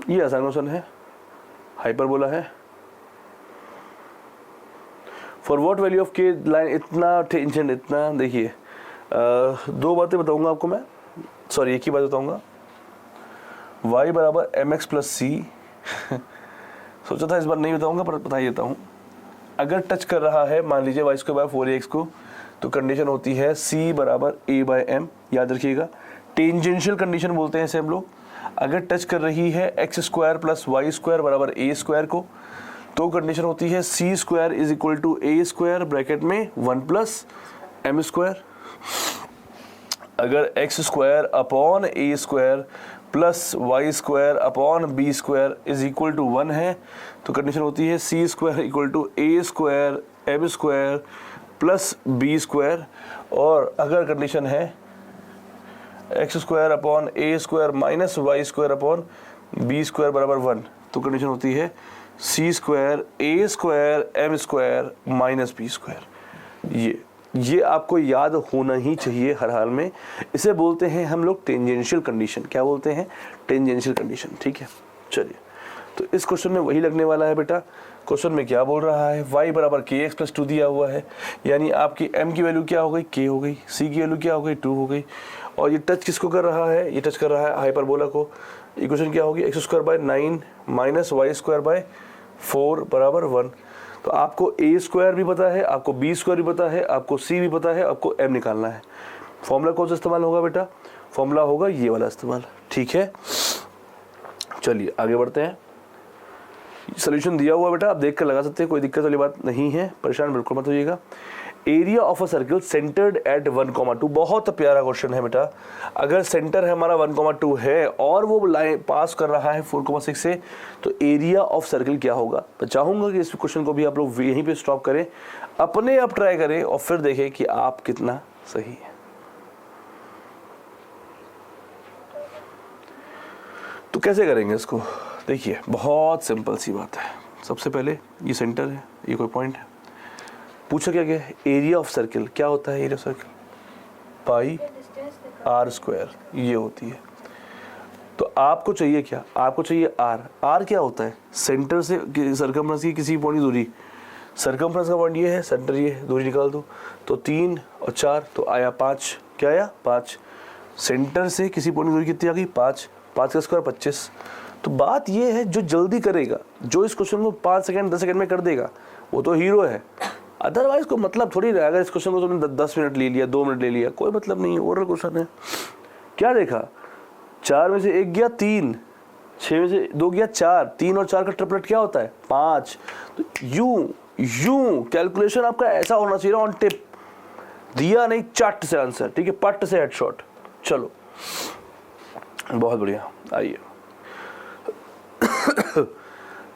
ये आसान क्वेश्चन है, हाइपरबोला है। फॉर व्हाट वैल्यू ऑफ के लाइन, इतना टेंशन, इतना देखिए, 2 बातें बताऊंगा आपको मैं, सॉरी एक ही बात बताऊंगा। y बराबर mx प्लस सी सोचा था इस बार नहीं बताऊंगा पर बता ही देता हूँ। अगर टच कर रहा है मान लीजिए y² बाय 4ax को, तो कंडीशन होती है c बराबर a बाय m, याद रखिएगा टेंजेंशियल कंडीशन बोलते हैं इसे हम लोग। अगर टच कर रही है x² प्लस y² बराबर a² को, तो कंडीशन होती है c² is equal to a² bracket में 1 प्लस m²। अगर x² upon a² plus y² upon b² is equal to 1 है, तो कंडीशन होती है c² equal to a² m² plus b²। और अगर कंडीशन है x² upon a² minus y² upon b² बराबर 1, तो कंडीशन होती है c² a² m² minus b²। ये आपको याद होना ही चाहिए हर हाल में। इसे बोलते हैं हम लोग टेंजेंशियल कंडीशन। क्या बोलते हैं, टेंजेंशियल कंडीशन। ठीक है, चलिए तो इस क्वेश्चन में वही लगने वाला है बेटा। क्वेश्चन में क्या बोल रहा है, y बराबर के एक्स प्लस 2 दिया हुआ है, यानी आपकी m की वैल्यू क्या हो गई, k हो गई, c की वैल्यू क्या हो गई, 2 हो गई। और ये टच किसको कर रहा है, ये टच कर रहा है हाइपरबोला को। इक्वेशन क्या होगी, x² bye 9 minus y² bye 4 बराबर 1। तो आपको a² भी पता है, आपको b² भी पता है, आपको c भी पता है, आपको m निकालना है। फॉर्मूला कौन सा इस्तेमाल होगा बेटा, फॉर्मूला होगा ये वाला इस्तेमाल। ठीक है, चलिए आगे बढ़ते हैं। सोल्यूशन दिया हुआ बेटा, आप देख कर लगा सकते हैं, कोई दिक्कत वाली बात नहीं है, परेशान बिल्कुल मत होइएगा। Area of a circle centred at 1,2, बहुत प्यारा क्वेश्चन है बेटा। अगर सेंटर है हमारा 1,2 है और वो लाइन पास कर रहा है 4,6 से, तो एरिया ऑफ सर्कल क्या होगा। तो चाहूंगा कि इस क्वेश्चन को भी आप लोग यहीं पे स्टॉप करें, अपने आप ट्राई करें और फिर देखें कि आप कितना सही है। तो कैसे करेंगे इसको, देखिए बहुत सिंपल सी बात है। सबसे पहले ये सेंटर है, ये कोई पॉइंट है, पूछा क्या गया, एरिया ऑफ सर्कल क्या होता है, area of circle pi r², ये होती है। तो आपको चाहिए क्या, आपको चाहिए r क्या होता है, सेंटर से सर्कमफ्रेंस की किसी पॉइंट की दूरी। सर्कमफ्रेंस का पॉइंट ये है, सेंटर ये है, दूरी निकाल दो, तो 3 और 4 तो आया 5, क्या आया 5। सेंटर से किसी पॉइंट की दूरी कितनी आ गई 5, 5 का स्क्वायर 25। तो बात ये है, जो जल्दी करेगा, जो इस क्वेश्चन को 5 सेकंड 10 सेकंड में कर देगा, वो तो हीरो है। अदरवाइज कोई मतलब थोड़ी रहा। अगर इस क्वेश्चन को तुमने 10 मिनट ले लिया, 2 मिनट ले लिया, कोई मतलब नहीं है। ओरल क्वेश्चन है। क्या देखा, 4 में से 1 गया 3, 6 में से 2 गया 4, 3 और 4 का ट्रिपलेट क्या होता है 5। तो यूं कैलकुलेशन आपका ऐसा होना चाहिए ऑन टिप, दिया नहीं चट से आंसर, ठीक है, पट से हेडशॉट। चलो बहुत बढ़िया। आइए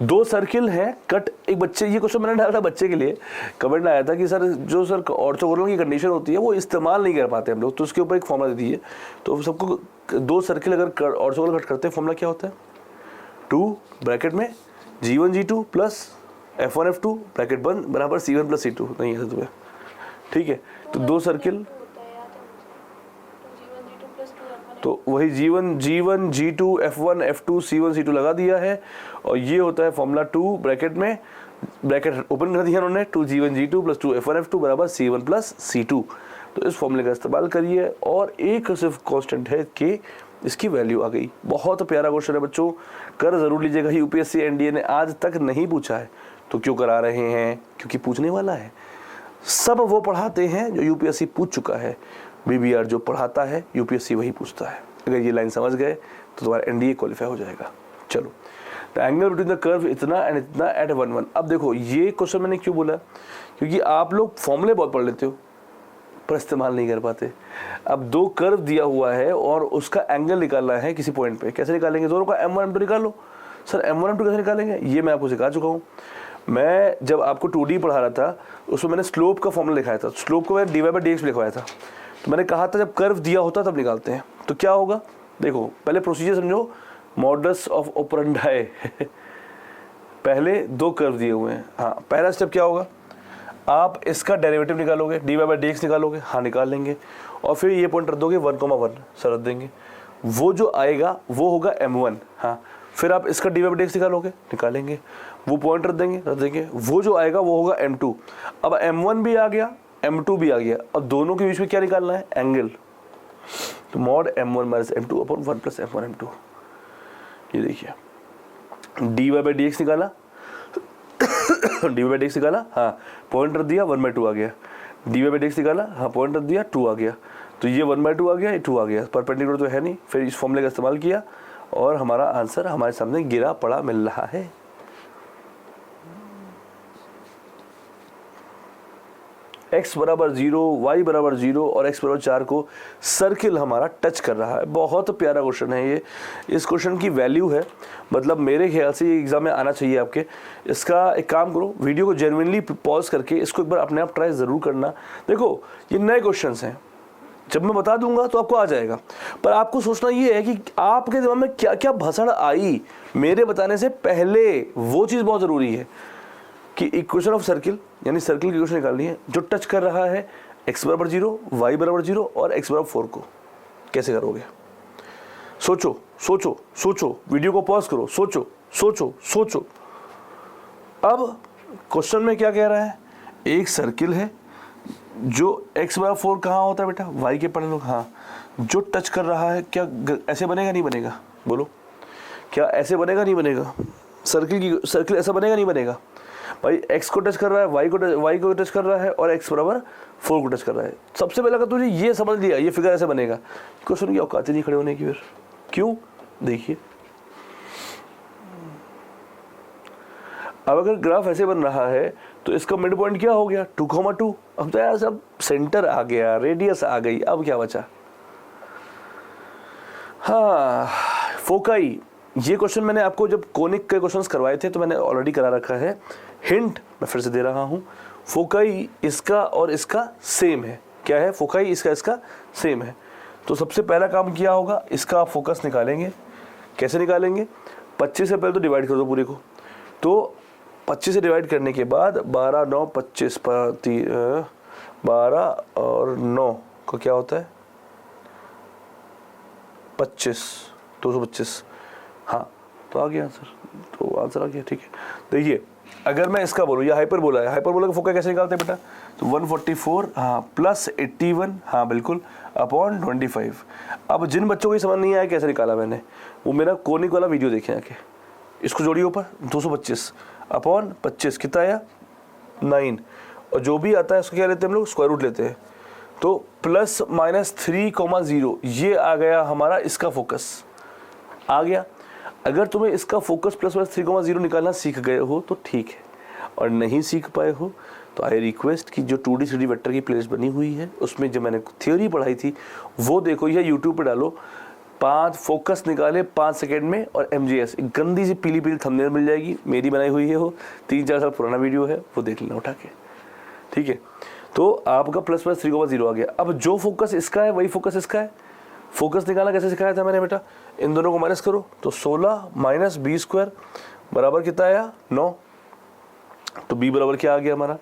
2 सर्किल है कट। एक बच्चे, ये क्वेश्चन मैंने डाला था बच्चे के लिए, कमेंट आया था कि सर जो सर ऑर्थोगोनल की कंडीशन होती है वो इस्तेमाल नहीं कर पाते हम लोग, तो उसके ऊपर एक फॉर्मूला दे दीजिए। तो सबको 2 सर्किल अगर ऑर्थोगोनल कट करते हैं फॉर्मूला क्या होता है, 2 ब्रैकेट में G1 G2 plus F1 F2 bracket बंद बराबर C1 प्लस C2। नहीं है तुम्हें, ठीक है। तो 2 सर्किल, तो वही G1 G2 F1 F2 C1 C2 लगा दिया है, और ये होता है फॉर्मूला 2 ब्रैकेट में, ब्रैकेट ओपन कर दिया उन्होंने, 2 G1 G2 plus 2 F1 F2 बराबर C1 प्लस C2। तो इस फॉर्मूले का इस्तेमाल करिए, और एक सिर्फ कांस्टेंट है कि इसकी वैल्यू आ गई। बहुत प्यारा क्वेश्चन है बच्चों, कर जरूर लीजिएगा। यूपीएससी एनडीए ने आज तक नहीं पूछा है, तो क्यों करा रहे हैं, क्योंकि पूछने वाला है। सब वो पढ़ाते हैं जो यूपीएससी पूछ चुका है, बीबीआर जो पढ़ाता है यूपीएससी वही पूछता है। अगर ये लाइन समझ गए तो तुम्हारा एनडीए क्वालिफाई हो जाएगा। चलो, the angle between the curve इतना एंड इतना एट 1 1। अब देखो ये क्वेश्चन मैंने क्यों बोला, क्योंकि आप लोग फॉर्मूले बहुत पढ़ लेते हो पर इस्तेमाल नहीं कर पाते। अब 2 कर्व दिया हुआ है और उसका एंगल निकालना है किसी पॉइंट पे, कैसे निकालेंगे, दोनों का M1 M2 निकाल लो। सर M1 M2 कैसे निकालेंगे, ये मैं आपको सिखा चुका हूँ। मैं जब आपको 2D पढ़ा रहा था उसमें मैंने स्लोप का फॉर्मूला लिखाया था, स्लोप को मैंने dy/dx लिखवाया था। तो मैंने कहा था जब कर्व दिया होता तब निकालते हैं। तो क्या होगा, देखो पहले प्रोसीजर समझो, मॉडस ऑफ ऑपरेंडी पहले 2 कर्व दिए हुए हैं। हाँ, पहला स्टेप क्या होगा, आप इसका डेरिवेटिव निकालोगे, dy/dx निकालोगे, हाँ निकाल लेंगे, और फिर ये पॉइंट रख दोगे 1,1 सर रख देंगे, वो जो आएगा वो होगा M1। हाँ, फिर आप इसका dy/dx निकालोगे, निकालेंगे, वो पॉइंट रख देंगे, वो जो आएगा वो होगा M2। अब M1 भी आ गया, M2 भी आ गया, अब दोनों के बीच में क्या निकालना है, एंगल। तो mod M1 minus M2 upon 1 plus M1 M2। ये देखिए dy/dx निकाला dy/dx निकाला, हाँ पॉइंट रख दिया 1/2 आ गया, dy/dx निकाला, हाँ पॉइंट रख दिया 2 आ गया, तो ये 1/2 आ गया, ये 2 आ गया, परपेंडिकुलर तो है नहीं। फिर इस फॉर्मूले का इस्तेमाल किया और हमारा आंसर हमारे सामने गिरा पड़ा मिल रहा है। x बराबर 0, y बराबर 0 और x बराबर 4 को सर्किल हमारा टच कर रहा है। बहुत प्यारा क्वेश्चन है ये। इस क्वेश्चन की वैल्यू है, मतलब मेरे ख्याल से ये एग्जाम में आना चाहिए आपके। इसका एक काम करो, वीडियो को जेन्युइनली पॉज करके इसको एक बार अपने आप ट्राई ज़रूर करना। देखो ये नए क्वेश्चंस हैं, जब मैं बता दूंगा तो आपको आ जाएगा, पर आपको सोचना ये है कि आपके दिमाग में क्या क्या भसड़ आई मेरे बताने से पहले, वो चीज़ बहुत ज़रूरी है कि इक्वेशन ऑफ सर्किल, यानी सर्किल की इक्वेशन निकालनी है जो टच कर रहा है x बराबर 0, y बराबर 0 और x बराबर 4 को। कैसे करोगे, सोचो सोचो सोचो, वीडियो को पॉज करो, सोचो सोचो सोचो। अब क्वेश्चन में क्या कह रहा है, एक सर्किल है जो x बराबर 4 कहाँ होता है बेटा, y के पढ़ लो, हाँ, जो टच कर रहा है, क्या ऐसे बनेगा नहीं बनेगा, बोलो क्या ऐसे बनेगा नहीं बनेगा, सर्किल ऐसा बनेगा नहीं बनेगा। भाई x को टच कर रहा है, y को टच कर रहा है और x बराबर 4 को टच कर रहा है। सबसे पहले अगर तुझे ये समझ लिया ये फिगर ऐसे बनेगा, क्वेश्चन की औकात नहीं खड़े होने की। फिर क्यों, देखिए अब अगर ग्राफ ऐसे बन रहा है तो इसका मिड पॉइंट क्या हो गया 2,2। अब तो यार सब सेंटर आ गया, रेडियस आ गई, अब क्या बचा, हाँ फोकाई। ये क्वेश्चन मैंने आपको जब कोनिक के क्वेश्चंस करवाए थे तो मैंने ऑलरेडी करा रखा है। हिंट मैं फिर से दे रहा हूँ, फोकाई इसका और इसका सेम है। क्या है, फोकाई इसका सेम है। तो सबसे पहला काम किया होगा, इसका आप फोकस निकालेंगे। कैसे निकालेंगे, 25 से पहले तो डिवाइड कर दो पूरे को। तो 25 से डिवाइड करने के बाद 12 9 25 12 और 9 का क्या होता है 25, 225। हाँ तो आ गया आंसर, तो आंसर आ गया, ठीक है। देखिए अगर मैं इसका बोलूँ, या हाइपरबोला है, हाइपरबोला का फोका कैसे निकालते हैं बेटा, तो 144 हाँ प्लस 81 हाँ बिल्कुल अपॉन 25। अब जिन बच्चों को समझ नहीं आया कैसे निकाला मैंने, वो मेरा कोनिक वाला वीडियो देखें आके। इसको जोड़िए ऊपर 225 अपॉन 25 कितना आया 9, और जो भी आता है उसको क्या लेते हैं हम लोग, स्क्वायर रूट लेते हैं। तो प्लस माइनस 3,0 ये आ गया हमारा इसका फोकस आ गया। अगर तुम्हें इसका फोकस प्लस माइनस 3,0 निकालना सीख गए हो तो ठीक है, और नहीं सीख पाए हो तो आई रिक्वेस्ट कि जो 2D 3D वेक्टर की प्लेलिस्ट बनी हुई है उसमें जो मैंने थ्योरी पढ़ाई थी वो देखो, या यूट्यूब पे डालो 5 फोकस निकाले 5 सेकेंड में, और MGS एक गंदी सी पीली पीली थंबनेल मिल जाएगी, मेरी बनाई हुई है, वो 3-4 साल पुराना वीडियो है, वो देख लेना उठा के, ठीक है। तो आपका प्लस माइनस 3,0 आ गया। अब जो फोकस इसका है वही फोकस इसका है। फोकस निकालना कैसे सिखाया था मैंने बेटा, इन दोनों को माइनस करो तो 16 माइनस b² बराबर कितना आया, 9। तो b बराबर क्या आ गया हमारा,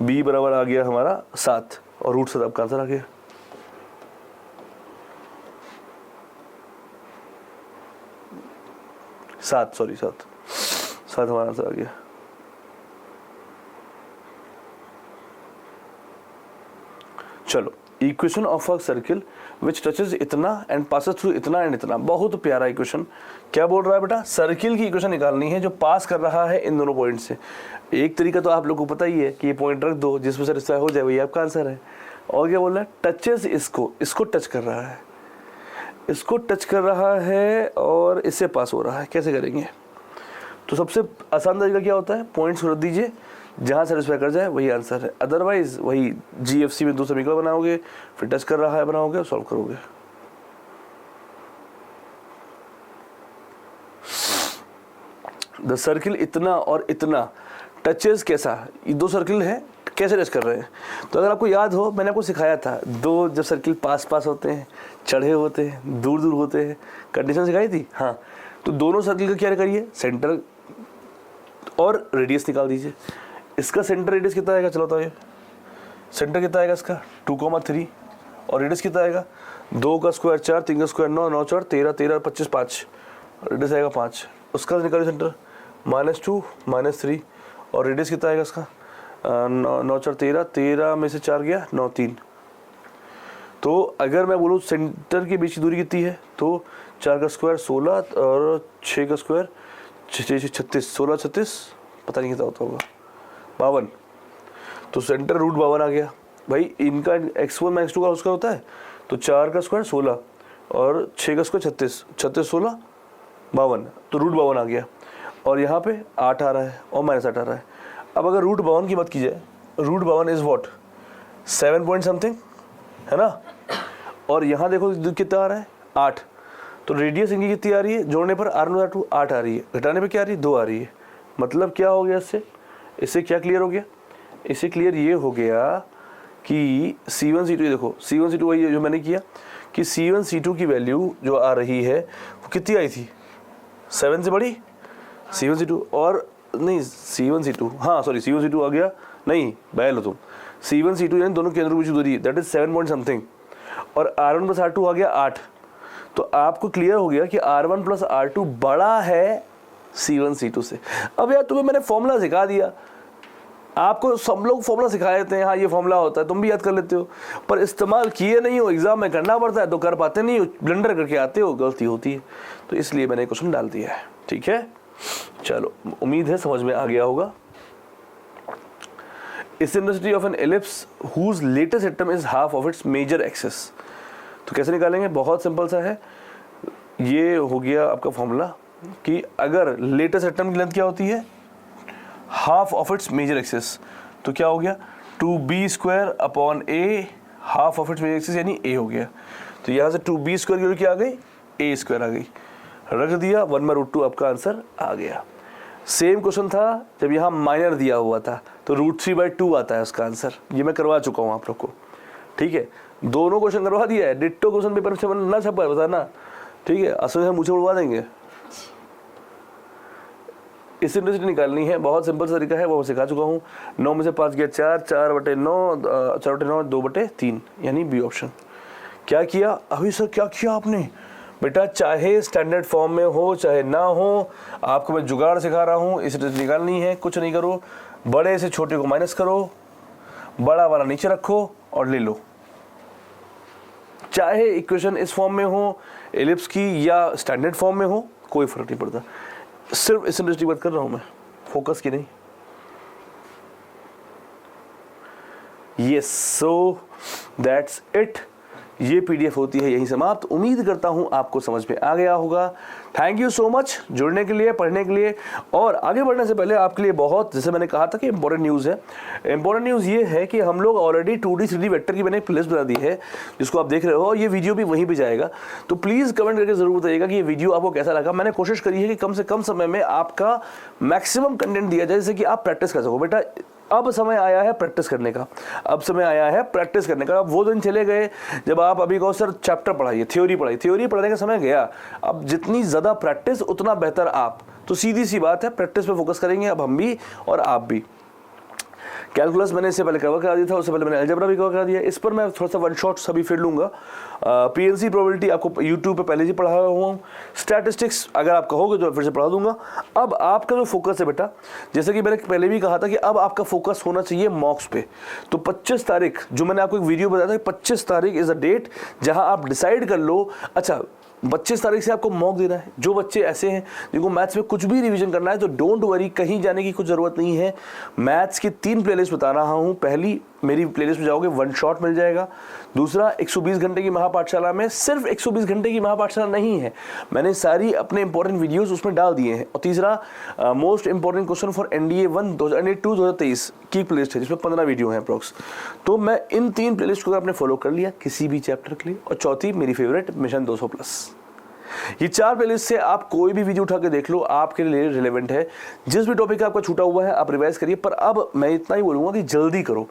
b बराबर आ गया हमारा 7, और रूट 7 आपका आंसर आ गया। सात हमारा आंसर आ गया। चलो, equation of a circle which touches इतना एंड पासेस थ्रू इतना एंड इतना, बहुत प्यारा इक्वेशन। क्या बोल रहा है बेटा, सर्किल की इक्वेशन निकालनी है जो पास कर रहा है इन दोनों पॉइंट से। एक तरीका तो आप लोगों को पता ही है कि ये पॉइंट रख दो, जिसमें सेटिस्फाई हो जाए वही आपका आंसर है। और क्या बोल रहा है, टचेस इसको टच कर रहा है, इसको टच कर रहा है और इससे पास हो रहा है। कैसे करेंगे, तो सबसे आसान तरीका क्या होता है, पॉइंट्स रख दीजिए, जहाँ सेटिस्फाई कर जाए वही आंसर है। अदरवाइज वही GFC में 2 समीकरण बनाओगे, फिर टच कर रहा है बनाओगे और सॉल्व करोगे। द सर्किल इतना और इतना टचेस कैसा, ये 2 सर्किल है, कैसे टच कर रहे हैं। तो अगर आपको याद हो, मैंने आपको सिखाया था, 2 जब सर्किल पास होते हैं, चढ़े होते हैं, दूर दूर होते हैं, कंडीशन सिखाई थी। हाँ, तो दोनों सर्किल का क्या करिए, सेंटर और रेडियस निकाल दीजिए। इसका सेंटर रेडियस कितना आएगा, चलो बताइए, सेंटर कितना आएगा इसका 2,3, और रेडियस कितना आएगा 2 का स्क्वायर 4, 3 का स्क्वायर 9, 9 4 13, 13 25 5, रेडियस आएगा 5। उसका निकालिए सेंटर -2 -3, और रेडियस कितना आएगा इसका 9 4 13, 13 में से 4 गया 9 3। तो अगर मैं बोलूँ सेंटर के बीच की दूरी कितनी है, तो 4 का स्क्वायर 16 और 6 का स्क्वायर 36, 16 36 पता नहीं कितना होता होगा 52। तो सेंटर रूट 52 आ गया। भाई इनका x1 - x2 का उसका होता है, तो 4 का स्क्वायर 16 और 6 का स्क्वायर 36, 36 16 52, तो रूट 52 आ गया। और यहाँ पे 8 आ रहा है और -8 आ रहा है। अब अगर रूट 52 की बात की जाए, root 52 is what 7 point something है ना, और यहाँ देखो कितना आ रहा है 8। तो रेडियस इनकी कितनी आ रही है, जोड़ने पर R1 R2 8 आ रही है, घटाने पे क्या आ रही है 2 आ रही है। मतलब क्या हो गया, इससे क्या क्लियर हो गया, इससे क्लियर ये हो गया कि C1 C2, देखो C1 C2 वही जो मैंने किया कि C1 C2 की वैल्यू जो आ रही है वो कितनी आई थी, 7 से बड़ी C1 C2, और नहीं C1 C2, हाँ सॉरी C1 C2 आ गया, नहीं बहल हो तुम, C1 C2 यानी दोनों केंद्रों के बीच दूरी दैट इज 7 पॉइंट समथिंग, और R1 + R2 आ गया 8। तो आपको क्लियर हो गया कि R1 + R2 बड़ा है C1 C2 से। अब यार तुम्हें मैंने फॉर्मूला सिखा दिया, आपको सब लोग फॉर्मूला सिखा देते हैं, हाँ ये फॉर्मूला होता है, तुम भी याद कर लेते हो, पर इस्तेमाल किए नहीं हो, एग्जाम में करना पड़ता है तो कर पाते नहीं हो, ब्लंडर करके आते हो, गलती होती है। तो इसलिए मैंने क्वेश्चन डाल दिया है, ठीक है। चलो, उम्मीद है समझ में आ गया होगा। Eccentricity of an ellipse whose latus rectum is half of its major axis. तो कैसे निकालेंगे, बहुत सिंपल सा है, ये हो गया आपका फॉर्मूला कि अगर लेटेस्ट एटम की लेंथ क्या होती है, half of its major axis, तो क्या हो गया 2b² upon a, half of its major axis यानी a हो गया। तो यहाँ से 2b² की वैल्यू क्या आ गई, a² आ गई, रख दिया 1/√2, आपका आंसर आ गया। सेम क्वेश्चन था जब यहाँ माइनर दिया हुआ था, तो √3/2 आता है उसका आंसर, ये मैं करवा चुका हूँ आप लोग को, ठीक है। दोनों क्वेश्चन करवा दिया है, डिट्टो क्वेश्चन पेपर से ना छपा है बताना, ठीक है, असल में मुझे उड़वा देंगे। इसेंट्रिसिटी निकालनी है, बहुत सिंपल सा तरीका है, वो सिखा चुका हूँ। 9 में से 5 गया 4, 4/9, 4/9 2/3 यानी बी ऑप्शन। क्या किया अभी सर, क्या किया आपने बेटा, चाहे स्टैंडर्ड फॉर्म में हो चाहे ना हो, आपको मैं जुगाड़ सिखा रहा हूँ। इसेंट्रिसिटी निकालनी है, कुछ नहीं करो, बड़े से छोटे को माइनस करो, बड़ा वाला नीचे रखो और ले लो। चाहे इक्वेशन इस फॉर्म में हो एलिप्स की या स्टैंडर्ड फॉर्म में हो, कोई फर्क नहीं पड़ता। सिर्फ इसेंट्रिसिटी बात कर रहा हूँ मैं, फोकस की नहीं। Yes, so that's it. ये पीडीएफ होती है यहीं समाप्त। उम्मीद करता हूँ आपको समझ में आ गया होगा। थैंक यू सो मच जुड़ने के लिए, पढ़ने के लिए। और आगे बढ़ने से पहले आपके लिए बहुत, जैसे मैंने कहा था कि इंपॉर्टेंट न्यूज़ है। इंपॉर्टेंट न्यूज़ ये है कि हम लोग ऑलरेडी 2D 3D वेक्टर की मैंने एक प्लेलिस्ट बना दी है, जिसको आप देख रहे हो, और ये वीडियो भी वहीं पर जाएगा। तो प्लीज़ कमेंट करके ज़रूर बताइएगा कि ये वीडियो आपको कैसा लगा। मैंने कोशिश करी है कि कम से कम समय में आपका मैक्सिमम कंटेंट दिया जाए, जैसे कि आप प्रैक्टिस कर सको। बेटा अब समय आया है प्रैक्टिस करने का, अब समय आया है प्रैक्टिस करने का। अब वो दिन चले गए जब आप अभी कहो सर चैप्टर पढ़ाइए, थ्योरी पढ़ाइए, थ्योरी पढ़ने का समय गया। अब जितनी ज़्यादा प्रैक्टिस उतना बेहतर आप। तो सीधी सी बात है, प्रैक्टिस पे फोकस करेंगे अब हम भी और आप भी। कैलकुलस मैंने इससे पहले कवर करा दिया था, उससे पहले मैंने अलजेब्रा भी कवर करा दिया। इस पर मैं थोड़ा सा वन शॉट सभी फिर लूँगा। पीएनसी प्रोबेबिलिटी आपको यूट्यूब पे पहले ही पढ़ाया हुआ हूँ। स्टैटिस्टिक्स अगर आप कहोगे तो फिर से पढ़ा दूंगा। अब आपका जो फोकस है बेटा, जैसे कि मैंने पहले भी कहा था कि अब आपका फोकस होना चाहिए मॉक्स पे। तो 25 तारीख जो मैंने आपको एक वीडियो बताया था, 25 तारीख इज़ अ डेट जहाँ आप डिसाइड कर लो। अच्छा 25 तारीख से आपको मॉक देना है। जो बच्चे ऐसे हैं जिनको मैथ्स में कुछ भी रिवीजन करना है, तो डोंट वरी, कहीं जाने की कुछ ज़रूरत नहीं है। मैथ्स की 3 प्लेलिस्ट बता रहा हूँ। पहली मेरी प्लेलिस्ट में जाओगे, वन शॉट मिल जाएगा। दूसरा 120 घंटे की महापाठशाला में सिर्फ 120 घंटे की महापाठशाला नहीं है, मैंने सारी अपने इंपॉर्टेंट वीडियोस उसमें डाल दिए हैं। और तीसरा most important question for NDA 1 2022-2023 की प्लेलिस्ट है, जिसमें 15 वीडियो हैं अप्रॉक्स। तो मैं इन 3 प्लेलिस्ट को अगर आपने फॉलो कर लिया किसी भी चैप्टर के लिए, और चौथी मेरी फेवरेट मिशन 200+, ये 4 प्लेलिस्ट से आप कोई भी वीडियो उठा के देख लो, आपके लिए रिलेवेंट है। जिस भी टॉपिक का आपका छूटा हुआ है आप रिवाइज करिए। पर अब मैं इतना ही बोलूँगा कि जल्दी करो,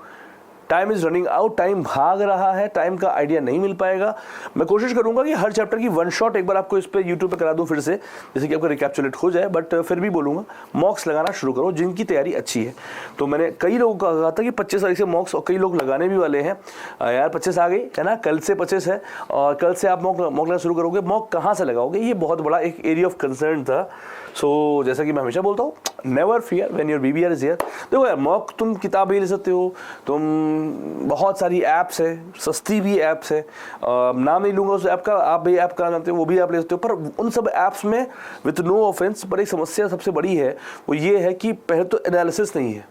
time is running out, time भाग रहा है, टाइम का आइडिया नहीं मिल पाएगा। मैं कोशिश करूंगा कि हर चैप्टर की वन शॉट एक बार आपको इस पे यूट्यूब पे करा दूं फिर से, जैसे कि आपका रिकैप्चुलेट हो जाए। बट फिर भी बोलूंगा मॉक्स लगाना शुरू करो जिनकी तैयारी अच्छी है। तो मैंने कई लोगों को कहा था कि 25 तारीख से मॉक्स, और कई लोग लगाने भी वाले हैं। यार 25 आ गई है ना, कल से 25 है, और कल से आप मॉक लगाना शुरू करोगे। मॉक कहाँ से लगाओगे, ये बहुत बड़ा एक एरिया ऑफ कंसर्न था। सो जैसा कि मैं हमेशा बोलता हूँ, never fear when your BBR is here. देखो यार, मॉक तुम किताब भी ले सकते हो, तुम बहुत सारी ऐप्स है, सस्ती भी ऐप्स है, नाम नहीं लूँगा उस ऐप का, आप भी ऐप का जानते हो, वो भी आप ले सकते हो। पर उन सब ऐप्स में विथ नो ऑफेंस, पर एक समस्या सबसे बड़ी है, वो ये है कि पहले तो एनालिसिस नहीं है,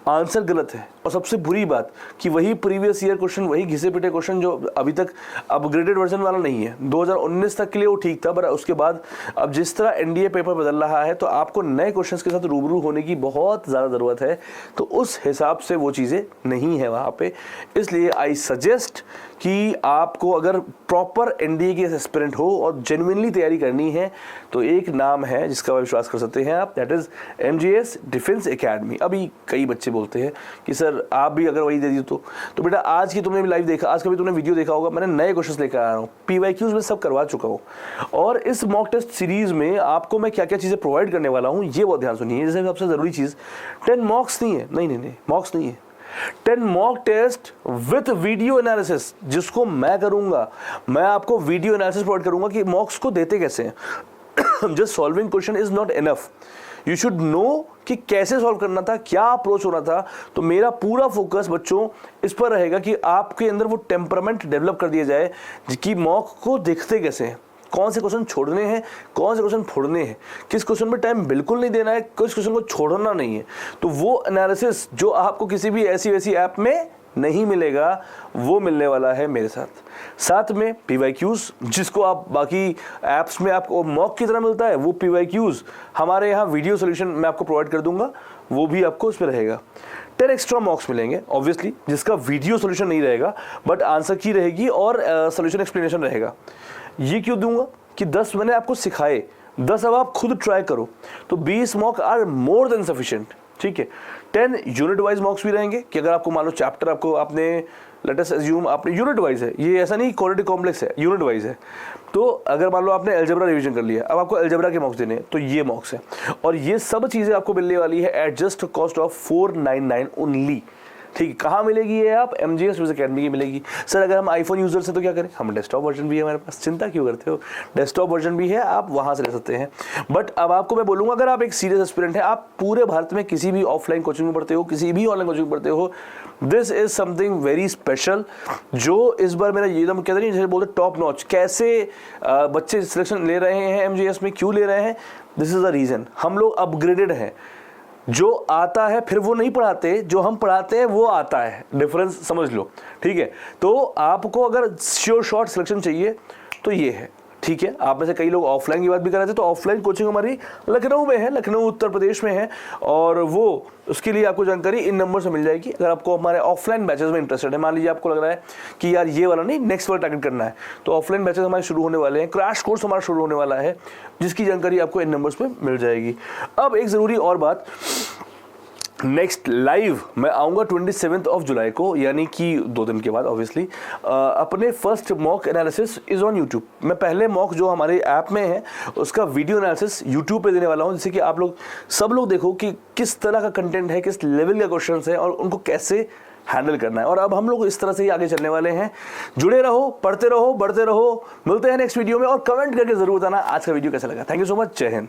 आंसर गलत है। और सबसे बुरी बात कि वही प्रीवियस ईयर क्वेश्चन, वही घिसे पिटे क्वेश्चन जो अभी तक अपग्रेडेड वर्जन वाला नहीं है। 2019 तक के लिए वो ठीक था, पर उसके बाद अब जिस तरह NDA पेपर बदल रहा है, तो आपको नए क्वेश्चंस के साथ रूबरू होने की बहुत ज़्यादा ज़रूरत है। तो उस हिसाब से वो चीज़ें नहीं है वहाँ पे। इसलिए आई सजेस्ट कि आपको अगर प्रॉपर NDA के एस्पिरेंट हो और जेन्युइनली तैयारी करनी है, तो एक नाम है जिसका विश्वास कर सकते हैं आप, that is MGS defence academy. अभी कई बच्चे बोलते हैं कि सर आप भी अगर वही दे दी तो बेटा आज की तुमने भी लाइव देखा, आज का भी तुमने वीडियो देखा होगा, मैंने नए क्वेश्चंस लेकर आ रहा हूँ। PYQs में सब करवा चुका हूँ, और इस मॉक टेस्ट सीरीज में आपको मैं क्या क्या चीज़ें प्रोवाइड करने वाला हूँ, ये बहुत ध्यान सुनिए। जैसे सबसे ज़रूरी चीज़, 10 मॉक्स नहीं है, नहीं मॉक्स नहीं है, 10 mock test with video analysis, जिसको मैं करूंगा। मैं आपको वीडियो एनालिसिस प्रोवाइड करूंगा कि मॉक्स को देते कैसे हैं। Just solving question is not enough, you should know कि कैसे सॉल्व करना था, क्या अप्रोच होना था। तो मेरा पूरा फोकस बच्चों इस पर रहेगा कि आपके अंदर वो टेम्परामेंट डेवलप कर दिया जाए कि मॉक को देखते कैसे हैं, कौन से क्वेश्चन छोड़ने हैं, कौन से क्वेश्चन फोड़ने हैं, किस क्वेश्चन पे टाइम बिल्कुल नहीं देना है, किस क्वेश्चन को छोड़ना नहीं है। तो वो एनालिसिस जो आपको किसी भी ऐसी वैसी ऐप में नहीं मिलेगा, वो मिलने वाला है मेरे साथ में PYQs, जिसको आप बाकी ऐप्स में आपको मॉक की तरह मिलता है, वो PYQs हमारे यहाँ वीडियो सोल्यूशन मैं आपको प्रोवाइड कर दूंगा, वो भी आपको उसमें रहेगा। 10 एक्स्ट्रा मॉक्स मिलेंगे ऑब्वियसली, जिसका वीडियो सोल्यूशन नहीं रहेगा, बट आंसर की रहेगी और सोल्यूशन एक्सप्लेनेशन रहेगा। ये क्यों दूंगा कि 10 मैंने आपको सिखाए, 10 अब आप खुद ट्राई करो, तो 20 mock are more than sufficient. ठीक है, 10 यूनिट वाइज मॉक्स भी रहेंगे कि अगर आपको मान लो चैप्टर आपने लेट अस अज्यूम आपने यूनिट वाइज है, ये ऐसा नहीं क्वालिटी कॉम्प्लेक्स है, यूनिट वाइज है। तो अगर मान लो आपने अलजेब्रा रिवीजन कर लिया, अब आपको अलजेब्रा के मॉक्स देने हैं, तो ये मॉक्स है। और ये सब चीज़ें आपको मिलने वाली है at just cost of 499 only. ठीक है, कहाँ मिलेगी ये आप, MGS डिफेंस एकेडमी की मिलेगी। सर अगर हम आईफोन यूजर्स हैं तो क्या करें, हम डेस्कटॉप वर्जन भी है हमारे पास, चिंता क्यों करते हो, डेस्कटॉप वर्जन भी है, आप वहाँ से ले सकते हैं। बट अब आपको मैं बोलूँगा, अगर आप एक सीरियस एस्पिरेंट है, आप पूरे भारत में किसी भी ऑफलाइन कोचिंग में पढ़ते हो, किसी भी ऑनलाइन कोचिंग में पढ़ते हो, this is something very special. जो इस बार मेरा ये कहते नहीं, जैसे बोलते टॉप नॉच, कैसे बच्चे सिलेक्शन ले रहे हैं MGS में, क्यों ले रहे हैं, दिस इज द रीज़न। हम लोग अपग्रेडेड हैं, जो आता है फिर वो नहीं पढ़ाते, जो हम पढ़ाते हैं वो आता है, डिफरेंस समझ लो, ठीक है। तो आपको अगर श्योर शॉर्ट सिलेक्शन चाहिए तो ये है, ठीक है। आप में से कई लोग ऑफलाइन की बात भी कर रहे थे, तो ऑफलाइन कोचिंग हमारी लखनऊ में है, लखनऊ उत्तर प्रदेश में है, और वो उसके लिए आपको जानकारी इन नंबर से मिल जाएगी। अगर आपको हमारे ऑफलाइन बैचेस में इंटरेस्टेड है, मान लीजिए आपको लग रहा है कि यार ये वाला नहीं, नेक्स्ट वाला टारगेट करना है, तो ऑफलाइन बैचेस हमारे शुरू होने वाले हैं, क्रैश कोर्स हमारा शुरू होने वाला है, जिसकी जानकारी आपको इन नंबर्स पे मिल जाएगी। अब एक ज़रूरी और बात, नेक्स्ट लाइव मैं आऊँगा 27 ऑफ जुलाई को, यानी कि 2 दिन के बाद ऑब्वियसली। अपने first mock analysis is on YouTube. मैं पहले मॉक जो हमारे ऐप में है उसका वीडियो एनालिसिस यूट्यूब पे देने वाला हूँ, जिससे कि आप लोग सब लोग देखो कि किस तरह का कंटेंट है, किस लेवल का क्वेश्चन है और उनको कैसे हैंडल करना है। और अब हम लोग इस तरह से ही आगे चलने वाले हैं। जुड़े रहो, पढ़ते रहो, बढ़ते रहो। मिलते हैं नेक्स्ट वीडियो में, और कमेंट करके जरूर बताना आज का वीडियो कैसा लगा। Thank you so much. जय हिंद।